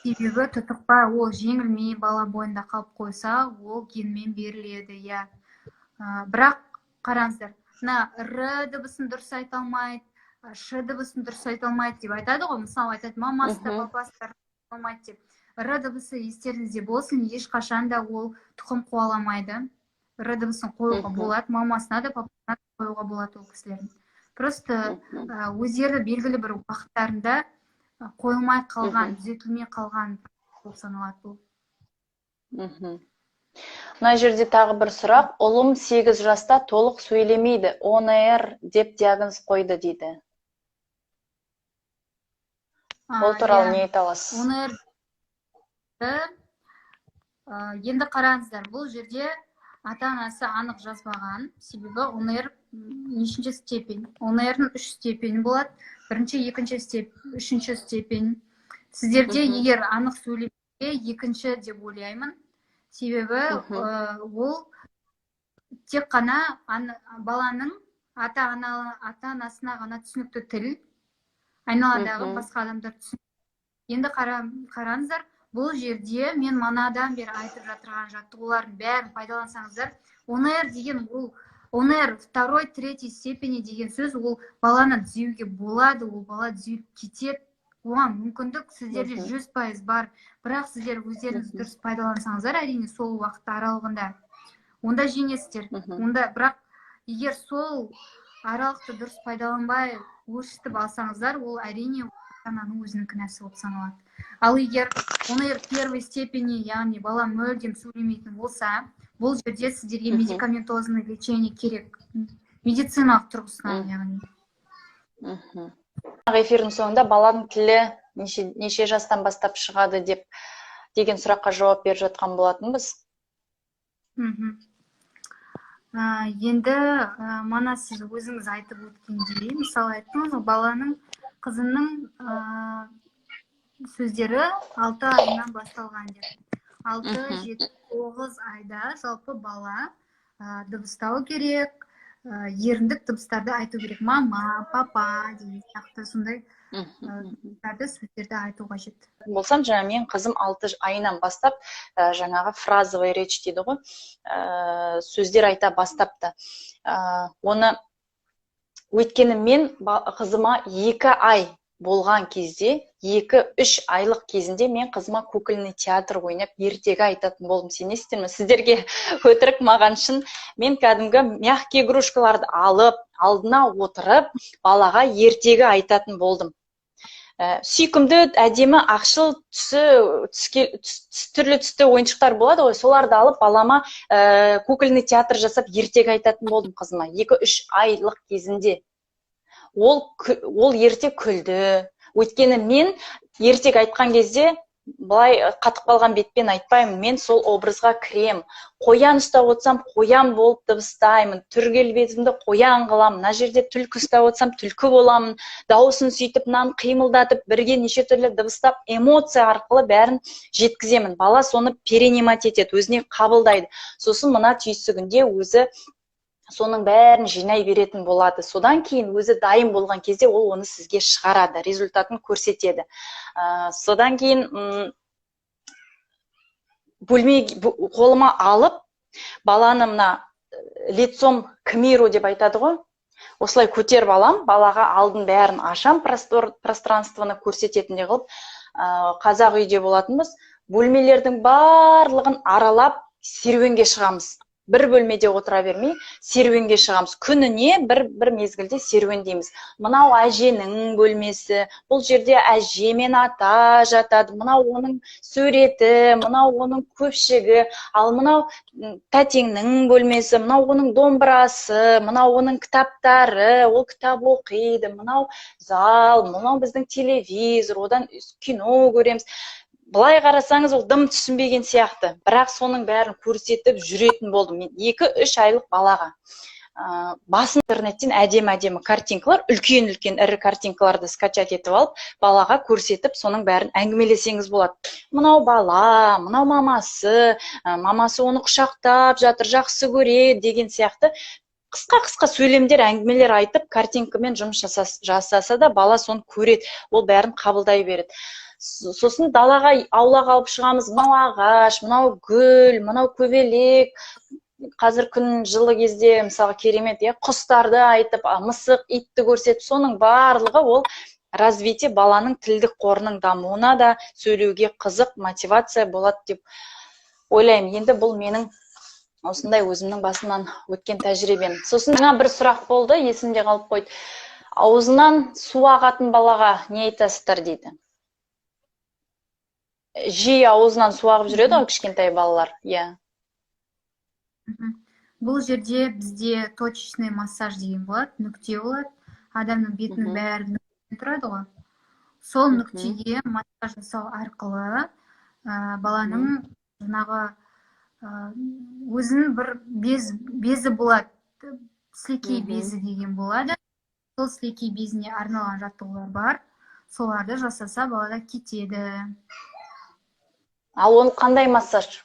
Себебі тұтықпа ол жеңілмей бала бойында қалып қойса, ол генмен беріледі, Бірақ қараңыздар, Р дыбысын дұрыс айта алмайды, Ш дыбысын дұрыс айта алмайды деп айтады ғой. Мысалы айтады, мамасы да папасы да алмайды деп. Р дыбысы естеріңізде болсын, ешқашан да ол тұқым қуаламайды. Р дыбысын қоюға болады, мамасына да папасына да қоюға болады ол кісілердің. Просто өздері белгілі бір уақыттарында қойылмай қалған, түзетілмей қалған болып саналады бұл. Мына жерде тағы бір сұрақ. Ұлым 8 жаста толық сөйлемейді, ОНР деп диагноз қойды дейді. Ол туралы не айта аласыз? ОНР енді қараңыздар, бұл жерде ата-анасы анық жазбаған, себебі ОНР нешінші степень? ОНР-ның 3 степені болады. Бірінші, екінші степень, үшінші степень. Сіздерде егер анық сөйлемесе, екінші деп ойлаймын. Себебі ол тек қана баланың ата-анасына ғана түсінікті тіл, айналадағы басқа адамдар түсінікті. Енді қараңыздар, бұл жерде мен манадан бері айтып жатырған жаттығулардың бәрін пайдалансаңыздар, ОНР деген ол, ОНР 2-3 степені деген сөз, ол баланы түзеуге болады, ол бала түзеліп кетеді. Оған мүмкіндік сіздерде 100% бар, бірақ сіздер өздеріңіз дұрыс пайдалансаңыздар, әрине сол уақыт аралығында, онда жеңесіздер. Онда бірақ егер сол аралықты дұрыс пайдаланбай өршітіп алсаңыздар, ол әрине ата-ананың өзінің кінәсі болып саналады. Ал егер оны первой степени, яғни бала мүлдем сөйлемейтін болса, бұл жерде сіздерге медикаментозный лечение керек. Медициналық тұрғысынан, яғни. Эфирдің соңында баланың тілі неше жастан бастап шығады деген сұраққа жауап беріп жатқан болатынбыз. Енді мана сіз өзіңіз айтып өткендей, мысалы айттыңыз, баланың қызының сөздері 6 айынан басталған деп. 6-7-9 айда жалпы бала дыбыстау керек, еріндік дыбыстарды айту керек. Мама, папа деген сияқты сондай сөздерді айту қажет. Болсам, жаңа мен қызым 6 айынан бастап жаңағы фразовый речь дейді ғой, сөздер айта бастапты. Оны өйткені мен қызыма 2 ай болған кезде, 2-3 айлық кезінде мен қызыма кукольный театр ойнап, ертегі айтатын болдым. Сенесіздер ме? Сіздерге өтірік, маған шын. Мен кәдімгі мягкий игрушкаларды алып, алдына отырып, балаға ертегі айтатын болдым. Сүйкімді, әдемі, ақшыл түрлі түсті ойыншықтар болады ғой, соларды алып балама кукольный театр жасап ертегі айтатын болдым қызыма 2-3 айлық кезінде. Ол ерте күлді. Өйткені мен ертек айтқан кезде былай қатып қалған бетпен айтпаймын. Мен сол образға кірем. Қоян ұстап отсам, қоян болып дыбыстаймын. Түргелбетімді қоян қылам. Мына жерде түлкі ұстап отсам, түлкі боламын. Дауысын сөйтіп, мынаны қимылдатып, бірге неше түрлі дыбыстап, эмоция арқылы бәрін жеткіземін. Бала соны перенимать етеді, өзіне қабылдайды. Сосын мына түйсігінде өзі соның бәрін жинай беретін болады. Содан кейін өзі дайын болған кезде ол оны сізге шығарады, результатын көрсетеді. Содан кейін қолыма алып, баланы мына лицом к миру деп айтады ғой. Осылай көтеріп алам, балаға алдын бәрін ашам, пространствоны көрсететіндей қылып, қазақ үйде болатынбыз. Бөлмелердің барлығын аралап серуенге шығамыз. Бір бөлмеде отыра бермей, серуенге шығамыз. Күніне бір мезгілде серуендейміз. Мынау әженің бөлмесі, бұл жерде әже мен ата жатады, мынау оның суреті, мынау оның көпшігі, ал мынау тәтеңнің бөлмесі, мынау оның домбырасы, мынау оның кітаптары, ол кітап оқиды, мынау зал, мынау біздің телевизор, одан кино көреміз. Былай қарасаңыз, ол дым түсінбеген сияқты. Бірақ соның бәрін көрсетіп жүретін болдым. Мен 2-3 айлық балаға. Басын интернеттен әдемі картинкалар, үлкен ірі картинкаларды скачать етіп алып, балаға көрсетіп, соның бәрін әңгімелесеңіз болады. Мынау бала, мынау мамасы оны құшақтап жатыр, жақсы көреді деген сияқты. Қысқа сөйлемдер, әңгімелер айтып, картинкамен жұмыс жасаса да, бала соны көреді, ол бәрін қабылдай береді. Сосын далаға, аулаға алып шығамыз, мынау ағаш, мынау гүл, мынау көбелек. Қазір күн жылы кезде, мысалы, керемет, құстарды айтып, мысық, итті көрсетіп, соның барлығы ол развитие баланың тілдік қорының дамуына да сөйлеуге қызық, мотивация болады деп ойлаймын. Енді бұл менің осындай өзімнің басымнан өткен тәжірибем. Сосын жаңа бір сұрақ болды, есімде қалып қойды. Аузынан су ағатын балаға не айтасыздар дейді. Жиі аузынан су ағып жүреді ғой кішкентай балалар. Бұл жерде бізде точечный массаж деген болады, нүкте болады. Адамның бетінің бәрі нүктеден тұрады ғой. Сол нүктеге массаж жасау арқылы баланың жаңағы өзінің бір безі болады, сілекей безі деген болады. Сол сілекей безіне арналған жаттығулар бар. Соларды жасаса балада кетеді. Ал оны қандай массаж?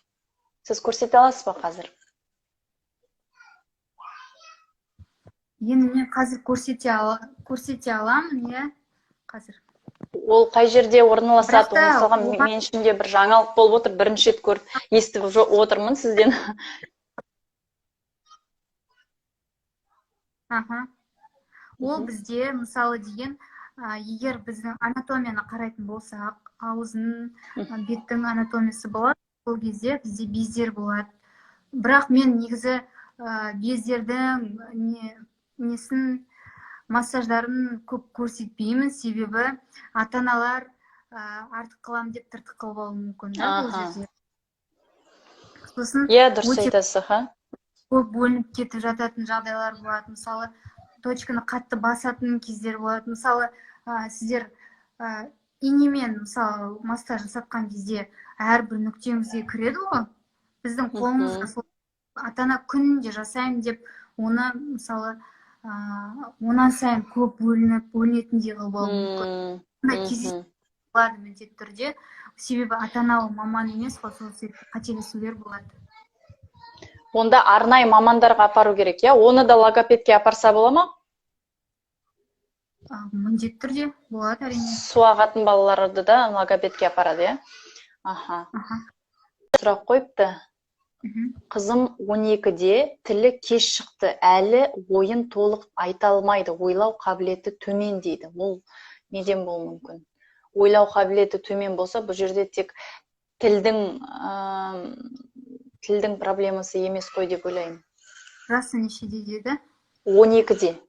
Сіз көрсете аласыз ба қазір? Енді мен қазір көрсете аламын, қазір. Ол қай жерде орналасады? Мысалға мен ішімде бір жаңалық болып отыр, бірінші рет көріп, естіп отырмын сізден. Ол бізде, мысалы деген, егер біздің анатомияны қарайтын болсақ, аузын, беттің анатомиясы болады, ол кезде бізде бездер болады. Бірақ мен негізі бездердің массаждарын көп көрсетпеймін, себебі ата-аналар артық қыламын деп тыртық қылып алуы мүмкін да бұл Аха. жерде. Сосын Иә, дұрыс өте айтасыз, ха. көп бөлініп кетіп жататын жағдайлар болады. Мысалы, точканы қатты басатын кездер болады. Мысалы, сіздер инемен мысалы массаж жасатқан кезде әрбір нүктеңізге кіреді ғой. Біздің қолымызға сол ата-ана күнде жасаймын деп оны мысалы онан сайын көп бөлінетіндей қылып алуы мүмкін. Ондай кездесу болады міндетті түрде. Себебі ата-ана ол маман емес қой, сол себепті қателесулер болады. Онда арнайы мамандарға апару керек, иә? Оны да логопедке апарса бола ма? Міндетті түрде болады, әрине. Су ағатын балаларды да логопедке апарады, иә? Аха. Сұрақ қойыпты. Қызым 12-де, тілі кеш шықты, әлі ойын толық айта алмайды, ойлау қабілеті төмен дейді. Бұл неден болуы мүмкін? Ойлау қабілеті төмен болса, бұл жерде тек тілдің проблемасы емес қой деп ойлаймын. Жасы нешеде деді? 12-де.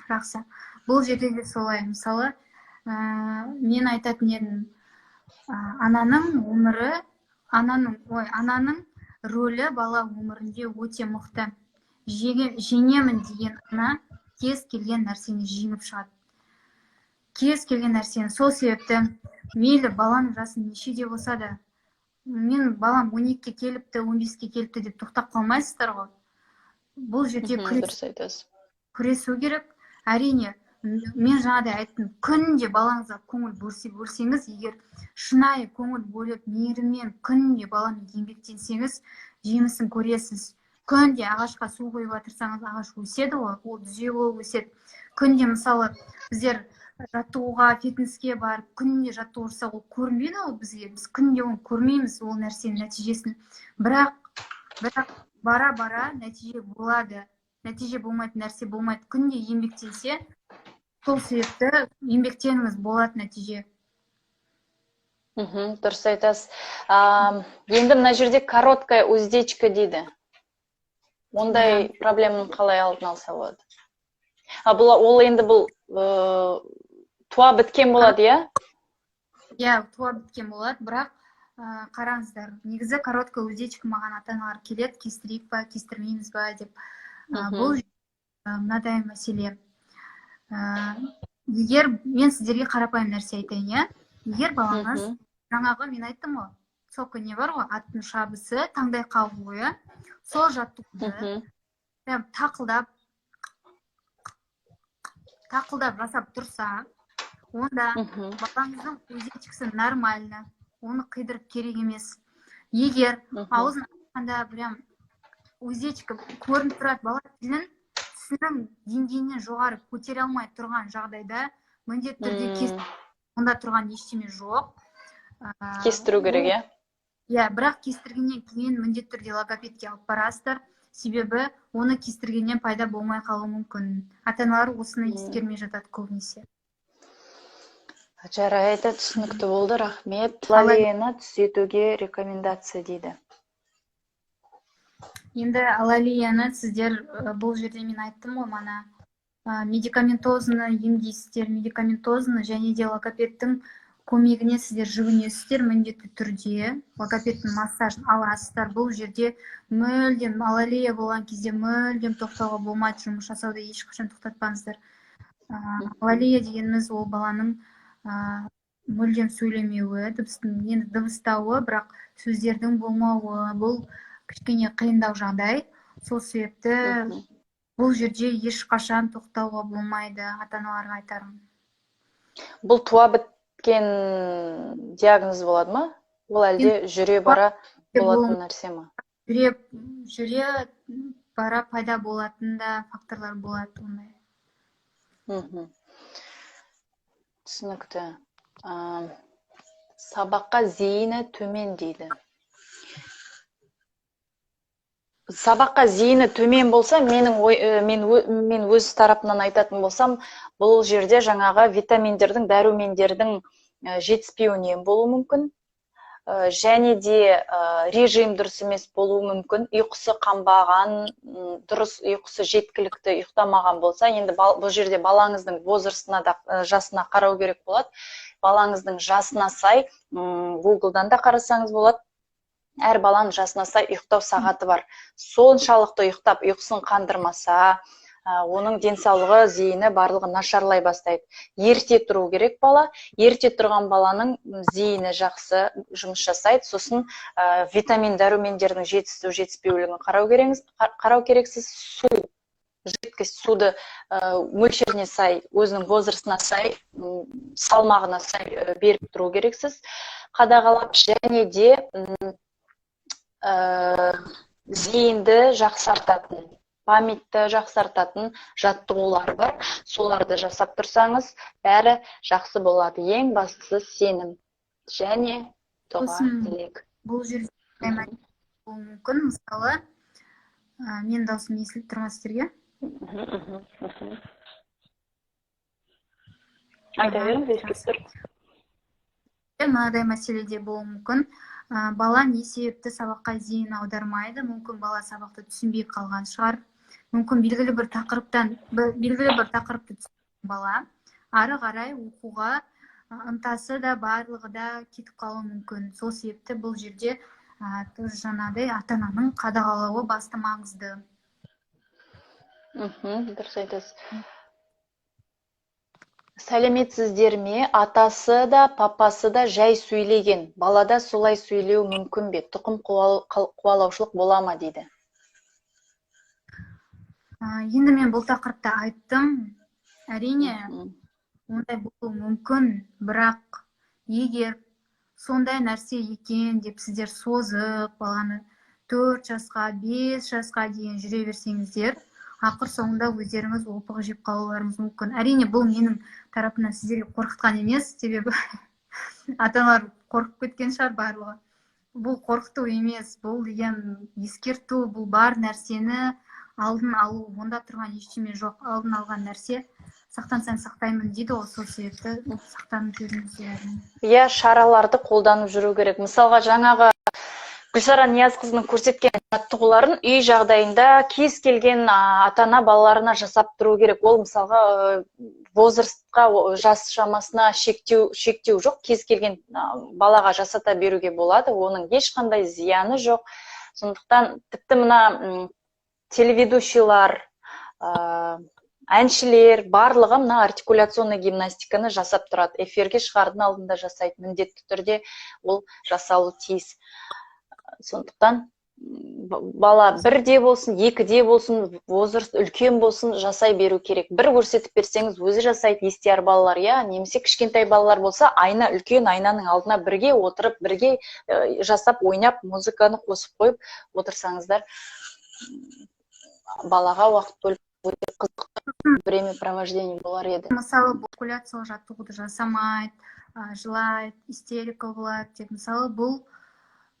Жақсы. Бұл жерде де солай. Мысалы, мен айтатын едім, ананың рөлі бала өмірінде өте мықты. Жеңемін деген ана кез келген нәрсені жеңіп шығады. Кез келген нәрсені. Сол себепті мейлі баланың жасы нешеде болса да, мен балам 12-ке келіпті, 15-ке келіпті деп тоқтап қалмайсыздар ғой. Бұл жерде күресу керек. Әрине, мен жаңағыдай айттым, күнде балаңызға көңіл бөлсеңіз, егер шынайы көңіл бөліп, мейіріммен күнде баламен еңбектенсеңіз, жемісін көресіз. Күнде ағашқа су құйып отырсаңыз, ағаш өседі ғой, ол түзу болып өседі. Күнде мысалы біздер жаттығуға, фитнеске барып, күнде жаттығу жасақ, ол көрінбейді ғой бізге. Біз күнде оны көрмейміз, ол нәрсенің нәтижесін. Бірақ бара-бара нәтиже болады. Нәтиже болмайтын нәрсе болмайды. Күнде еңбектенсе, сол себепті еңбектеніңіз, болады нәтиже. Дұрыс айтасыз. Енді мына жерде короткая уздечка дейді. Ондай проблеманы қалай алдын алса болады? Ол енді бұл туа біткен болады, иә? Иә, туа біткен болады, бірақ қараңыздар, негізі короткая уздечка маған ата-аналар келеді, кестірейік па, кестірмейміз ба деп. Бұл мынадай мәселе. Егер мен сіздерге қарапайым нәрсе айтайын, иә? Егер балаңыз, жаңағы мен айттым ғой, соқы не бар ғой, аттың шабысы, таңдай қағу, иә? Сол жаттығуды тақылдап жасап тұрса, онда балаңыздың уздечкасы нормально, оны қидырып керек емес. Егер аузын ашқанда прям уздечка көрініп тұрады, бала тілін тісінің деңгейінен жоғары көтере алмай тұрған жағдайда міндетті түрде кестіру. Онда тұрған ештеме жоқ. Кестіру керек, иә? Иә, бірақ кестіргеннен кейін міндетті түрде логопедке алып барасыздар. Себебі оны кестіргеннен пайда болмай қалуы мүмкін. Ата-аналар осыны ескермей жатады көбінесе. Жарайды, түсінікті болды, рахмет. Алалияны түзетуге рекомендация дейді. Енді алалияны сіздер бұл жерде мен айттым ғой, мана медикаментозны емдейсіздер, медикаментозны және де логопедтің көмегіне сіздер жүгінесіздер міндетті түрде. Логопедтің массажын аласыздар. Бұл жерде мүлдем алалия болған кезде мүлдем тоқтауға болмайды, жұмыс жасауды ешқашан тоқтатпаңыздар. Алалия дегеніміз ол баланың мүлдем сөйлемеуі, дыбыстауы, бірақ сөздердің болмауы, бұл кішкене қиындау жағдай. Сол себепті бұл жерде ешқашан тоқтауға болмайды, ата-аналарға айтарым. Бұл туа біткен диагноз болады ма? Ол әлде жүре бара болатын нәрсе ма? Жүре бара пайда болатын да факторлар болады ондай. Түсінікті. Сабаққа зейіні төмен дейді. Сабаққа зейіні төмен болса, мен өз тарапынан айтатын болсам, бұл жерде жаңағы витаминдердің, дәрумендердің жетіспеуінен болуы мүмкін. және де режим дұрыс емес болуы мүмкін. Ұйқысы қанбаған, дұрыс ұйқысы жеткілікті ұйықтамаған болса, енді бұл жерде балаңыздың возрастына да жасына қарау керек болады. Балаңыздың жасына сай, Google-дан да қарасаңыз болады. Әр баланың жасына сай ұйықтау сағаты бар. Соншалықты ұйықтап, ұйқысын қандырмаса, оның денсаулығы, зейіні барлығы нашарлай бастайды. Ерте тұру керек бала. Ерте тұрған баланың зейіні жақсы жұмыс жасайды. Сосын витамин, дәрумендердің жетіспеулігін қарау керексіз. Су, жидкость, суды мөлшеріне сай, өзінің возрастына сай, салмағына сай беріп тұру керексіз. Қадағалап, және де зейінді жақсартатын, памятті жақсартатын жаттығулар бар. Соларды жасап тұрсаңыз, бәрі жақсы болады. Ең бастысы сенім және дұға, тілек. Бұл жерде болуы мүмкін. Мысалы, мен даусым естіліп тұр ма сіздерге? Айта беріңіз, естіліп тұр. Мынадай мәселеде болуы мүмкін. Бала не себепті сабаққа зейін аудармайды? Мүмкін бала сабақты түсінбей қалған шығар. Мүмкін белгілі бір тақырыпты түсінген бала ары қарай оқуға ынтасы да барлығы да кетіп қалуы мүмкін. Сол себепті бұл жерде жаңағыдай ата-ананың қадағалауы басты маңызды. Дұрыс айтасыз. Сәлеметсіздер ме? Атасы да, папасы да жай сөйлеген. Балада солай сөйлеу мүмкін бе? Тұқым қуалаушылық бола ма дейді. Енді мен бұл тақырыпта айттым. Әрине, ондай болуы мүмкін, бірақ егер сондай нәрсе екен деп сіздер созып, баланы 4 жасқа, 5 жасқа дейін жүре берсеңіздер, ақыр соңында өздеріңіз опық жеп қалуларыңыз мүмкін. Әрине, бұл менің тарапымнан сіздерге қорқытқан емес, себебі ата-аналар қорқып кеткен шығар барлығы. Бұл қорқыту емес, бұл деген ескерту, бұл бар нәрсені алдын алу, онда тұрған ештеме жоқ. Алдын алған нәрсе сақтансаң сақтаймын дейді, сол себепті сақтанып жүріңіздер. Иә, шараларды қолданып жүру керек. Мысалға, жаңағы Гүлсара Ниязқызының көрсеткен жаттығуларын үй жағдайында кез келген ата-ана балаларына жасап тұру керек. Ол мысалға возрастқа, жас шамасына шектеу жоқ. Кез келген балаға жасата беруге болады. Оның ешқандай зияны жоқ. Сондықтан тіпті мына телеведущийлар, әншілер барлығы мына артикуляционный гимнастиканы жасап тұрады. Эфирге шығардың алдында жасайды. Міндетті түрде ол жасалу тиіс. Сондықтан бала 1-де болсын, 2-де болсын, возраст үлкен болсын, жасай беру керек. Бір көрсетіп берсеңіз, өзі жасайды. Естияр балалар, немесе кішкентай балалар болса, айна үлкен айнаның алдына бірге отырып, бірге жасап, ойнап, музыканы қосып қойып отырсаңыздар, балаға уақыт бөліп өте қызықты времяпровождение болар еді. Мысалы, артикуляциялық жаттығуды жасамайды, жылайды, истерика болады деп. Мысалы, бұл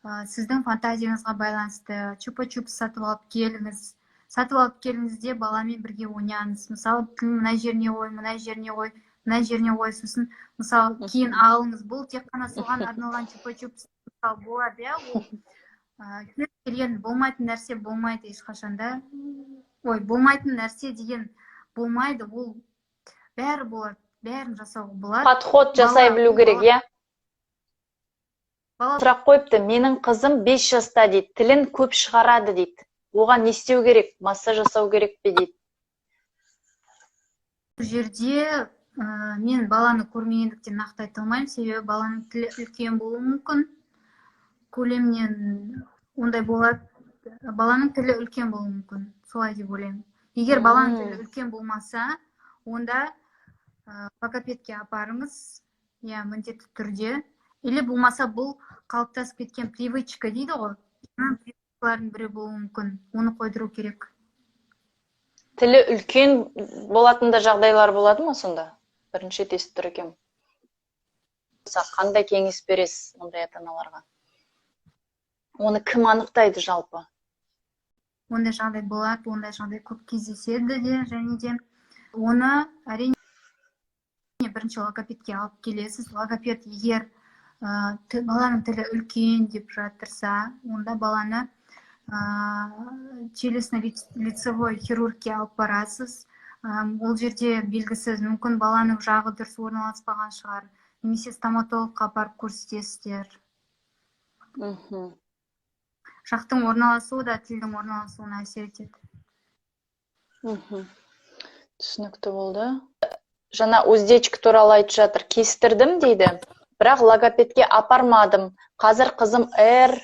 сіздің фантазияңызға байланысты. Чупа-чупс сатып алып келіңіз. Сатып алып келіңізде баламен бірге ойнаңыз. Мысалы, мына жеріне ой, мына жеріне ой, мына жеріне ой, сосын мысалы кейін алыңыз. Бұл тек қана соған арналған чупа-чупс болады, ол кез келген болмайтын нәрсе болмайды ешқашанда. Ой, болмайтын нәрсе деген болмайды, ол бәрі болады, бәрін жасауға болады. Подход жасай білу керек, Сұрақ қойыпты, менің қызым 5 жаста дейді, тілін көп шығарады дейді. Оған не істеу керек, массаж жасау керек пе дейді. Бұл жерде мен баланы көрмегендіктен нақты айта алмаймын, себебі баланың тілі үлкен болуы мүмкін. Көлемнен ондай болады, баланың тілі үлкен болуы мүмкін, солай деп ойлаймын. Егер баланың тілі үлкен болмаса, онда логопедке апарыңыз, міндетті түрде. Или болмаса бұл қалыптасып кеткен привычка дейді ғой. Привычкалардың бірі болуы мүмкін. Оны қойдыру керек. Тілі үлкен болатында жағдайлар болады ма сонда? Бірінші естіп тұр екенмін. Қандай кеңес бересіз ондай ата-аналарға? Оны кім анықтайды жалпы? Ондай жағдай болады, ондай жағдай көп кездеседі де, және де оны әрине бірінші логопедке алып келесіз. Логопед егер баланың тілі үлкен деп жатырса, онда баланы челюстно-лицевой хирургия алып барасыз. Ол жерде белгісіз, мүмкін баланың жағы дұрыс орналаспаған шығар, немесе стоматологқа барып көрсетесіздер. Жақтың орналасуы да тілдің орналасуына әсер етеді. Түсінікті болды. Жаңа уздечка туралы айтып жатыр, кестірдім дейді, бірақ логопедке апармадым. Қазір қызым Р,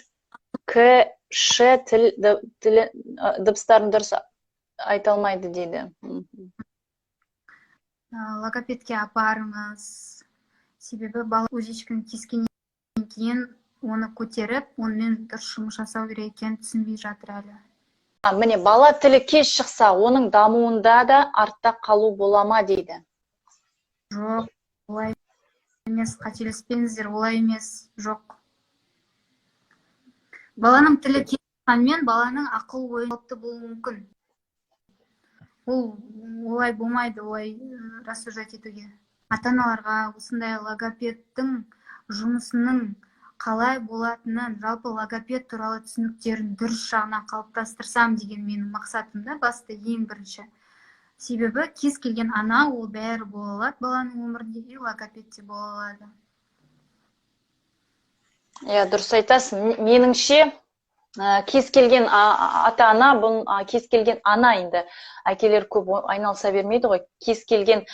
К, Ш дыбыстарын дұрыс айта алмайды дейді. Логопедке апарыңыз. Себебі бала уздечканы кескеннен кейін оны көтеріп, онымен дұрыс жұмыс жасау керек екенін түсінбей жатыр әлі. Міне, бала тілі кеш шықса, оның дамуында да артта қалу бола ма дейді. Жоқ, олай емес, қателеспеңіздер, олай емес, жоқ. Баланың тілі кеш шыққанмен баланың ақыл ойы қалыпты болуы мүмкін. Ол олай болмайды, олай рассуждать етуге. Ата-аналарға осындай логопедтің жұмысының қалай болатынын, жалпы логопед туралы түсініктерін дұрыс жағынан қалыптастырсам деген менің мақсатым да басты ең бірінші. Себебі кез келген ана ол бәрі бола алады баланың өмірінде, логопед те бола алады. Дұрыс айтасың. Меніңше кез келген ата-ана, кез келген ана енді әкелер көп айналыса бермейді ғой. Кез келген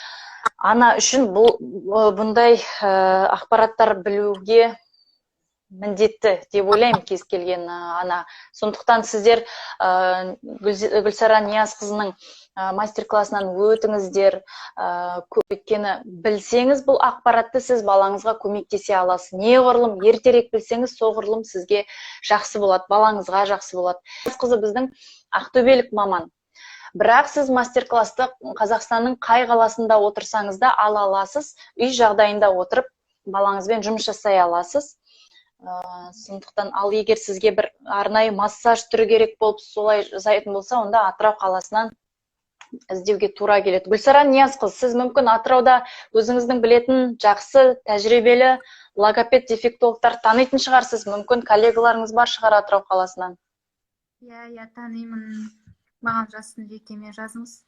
ана үшін бұндай ақпараттар білуге міндетті деп ойлаймын, кез келген ана. Сондықтан сіздер Гүлсара Ниязқызының мастер-классынан өтіңіздер, өйткені білсеңіз бұл ақпаратты сіз балаңызға көмектесе аласыз. Неғұрлым ертерек білсеңіз, соғұрлым сізге жақсы болады, балаңызға жақсы болады. Қызы біздің ақтөбелік маман. Бірақ сіз мастер-классты Қазақстанның қай қаласында отырсаңыз да ала аласыз, үй жағдайында отырып балаңызбен жұмыс жасай аласыз. Сондықтан ал егер сізге бір арнайы массаж түрі керек болып солай жасайтын болса, онда Атырау қаласынан іздеуге тура келеді. Гүлсара Ниязқыз, сіз мүмкін Атырауда өзіңіздің білетін жақсы тәжірибелі логопед дефектологтар танитын шығарсыз, мүмкін коллегаларыңыз бар шығар Атырау қаласынан. Иә, танимын. Маған жазсын, жекеме жазыңыз.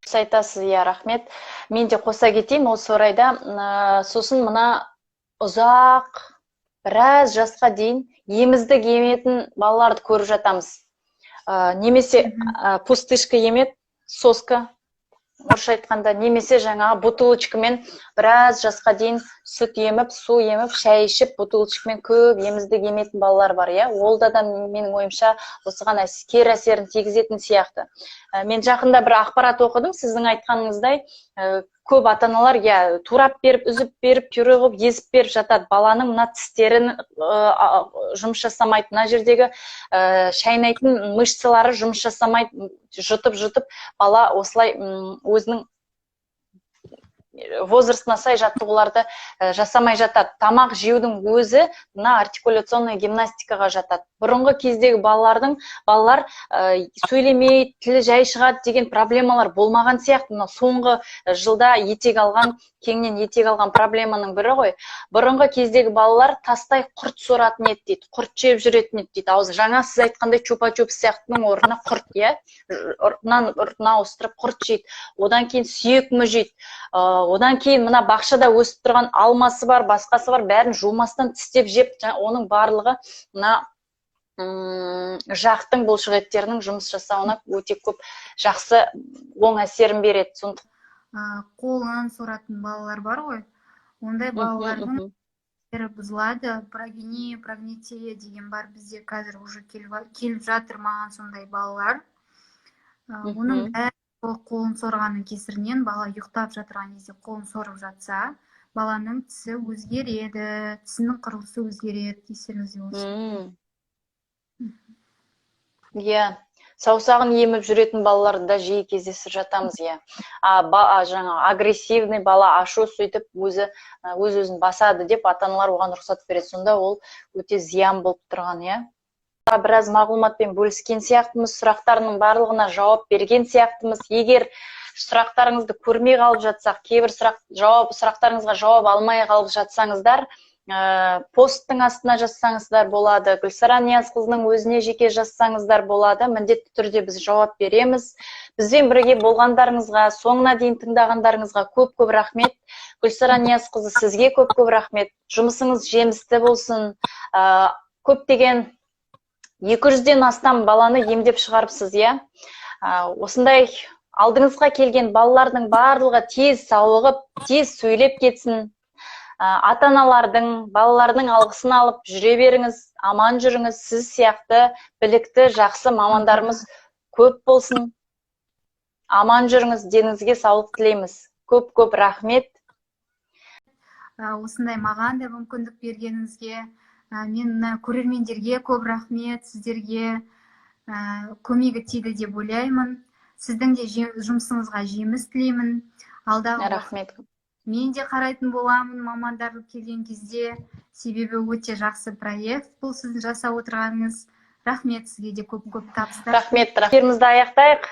Сіз айтасыз, рахмет. Мен де қоса кетейін осы орайда. Сосын мына ұзақ, біраз жасқа дейін еміздік еметін балаларды көріп жатамыз. Немесе пустышка емет, соска, орысша айтқанда, немесе жаңа бутылочкамен біраз жасқа дейін сүт еміп, су еміп, шай ішіп, бутылочкамен көп еміздік еметін балалар бар, ол да менің ойымша осыған кері әсерін тигізетін сияқты. Мен жақында бір ақпарат оқыдым, сіздің айтқаныңыздай, көп ата-аналар турап беріп, үзіп беріп, пюре қылып, езіп беріп жатады. Баланың мына тістерін жұмыс жасамайды, мына жердегі шайнайтын мышцалары жұмыс жасамайды, жұтып, бала осылай өзінің возрастына сай жаттығуларды жасамай жатады. Тамақ жеудің өзі мына артикуляционный гимнастикаға жатады. Бұрынғы кездегі балалар сөйлемей, тілі жай шығады деген проблемалар болмаған сияқты. Соңғы жылда кеңінен етек алған проблеманың бірі ғой. Бұрынғы кездегі балалар тастай құрт соратын еді дейді, құрт жеп жүретін еді дейді. Аузы жаңа сіз айтқандай чупа-чуп сияқтының орнына құрт, ұртына ауыстырып құрт жейді. Одан кейін сүйек мүжейді. Одан кейін мына бақшада өсіп тұрған алмасы бар, басқасы бар, бәрін жумастан тістеп жеп, оның барлығы мына жақтың бұлшық еттерінің жұмыс жасауына өте көп жақсы оң әсерін береді. Қолынан соратын балалар бар ғой, ондай балалардың тері бұзылады. Прогения, прогнития деген бар, бізде қазір уже келіп жатыр маған сондай балалар. Оның қолын сорғанның кесірінен бала ұйықтап жатырған кезде қолын сорып жатса, баланың тісі өзгереді, тісінің құрылысы өзгереді, естеріңізде болсын. Саусағын еміп жүретін балаларда жиі кездесіп жатамыз. Жаңа агрессивный бала ашу сөйтіп өз-өзін басады деп ата-аналар оған рұқсат береді. Сонда ол өте зиян болып тұрған. Біраз мағлұматпен бөліскен сияқтымыз, сұрақтарының барлығына жауап берген сияқтымыз. Егер сұрақтарыңызды көрмей қалып жатсақ, кейбір сұрақтарыңызға жауап алмай қалып жатсаңыздар, посттың астына жазсаңыздар болады, Гүлсара Ниязқызының өзіне жеке жазсаңыздар болады, міндетті түрде біз жауап береміз. Бізбен бірге болғандарыңызға, соңына дейін тыңдағандарыңызға көп рахмет. Гүлсара Ниязқызы, сізге көп рахмет. Жұмысыңыз жемісті болсын. Көптеген 200-ден астам баланы емдеп шығарыпсыз, иә? Осындай алдыңызға келген балалардың барлығы тез сауығып, тез сөйлеп кетсін. Ата-аналардың, балалардың алғысын алып жүре беріңіз, аман жүріңіз. Сіз сияқты білікті, жақсы мамандарымыз көп болсын. Аман жүріңіз, деніңізге саулық тілейміз. Көп рахмет. Осындай маған да мүмкіндік бергеніңізге, мен көрермендерге көп рахмет, сіздерге көмегі тиді деп ойлаймын. Сіздің де жұмысыңызға жеміс тілеймін. Алдағы Рахмет. Мен де қарайтын боламын мамандар келген кезде, себебі өте жақсы проект бұл сіздің жасап отырғаныңыз. Рахмет, сізге де көп табыстар. Рахмет. Эфирімізді аяқтайық.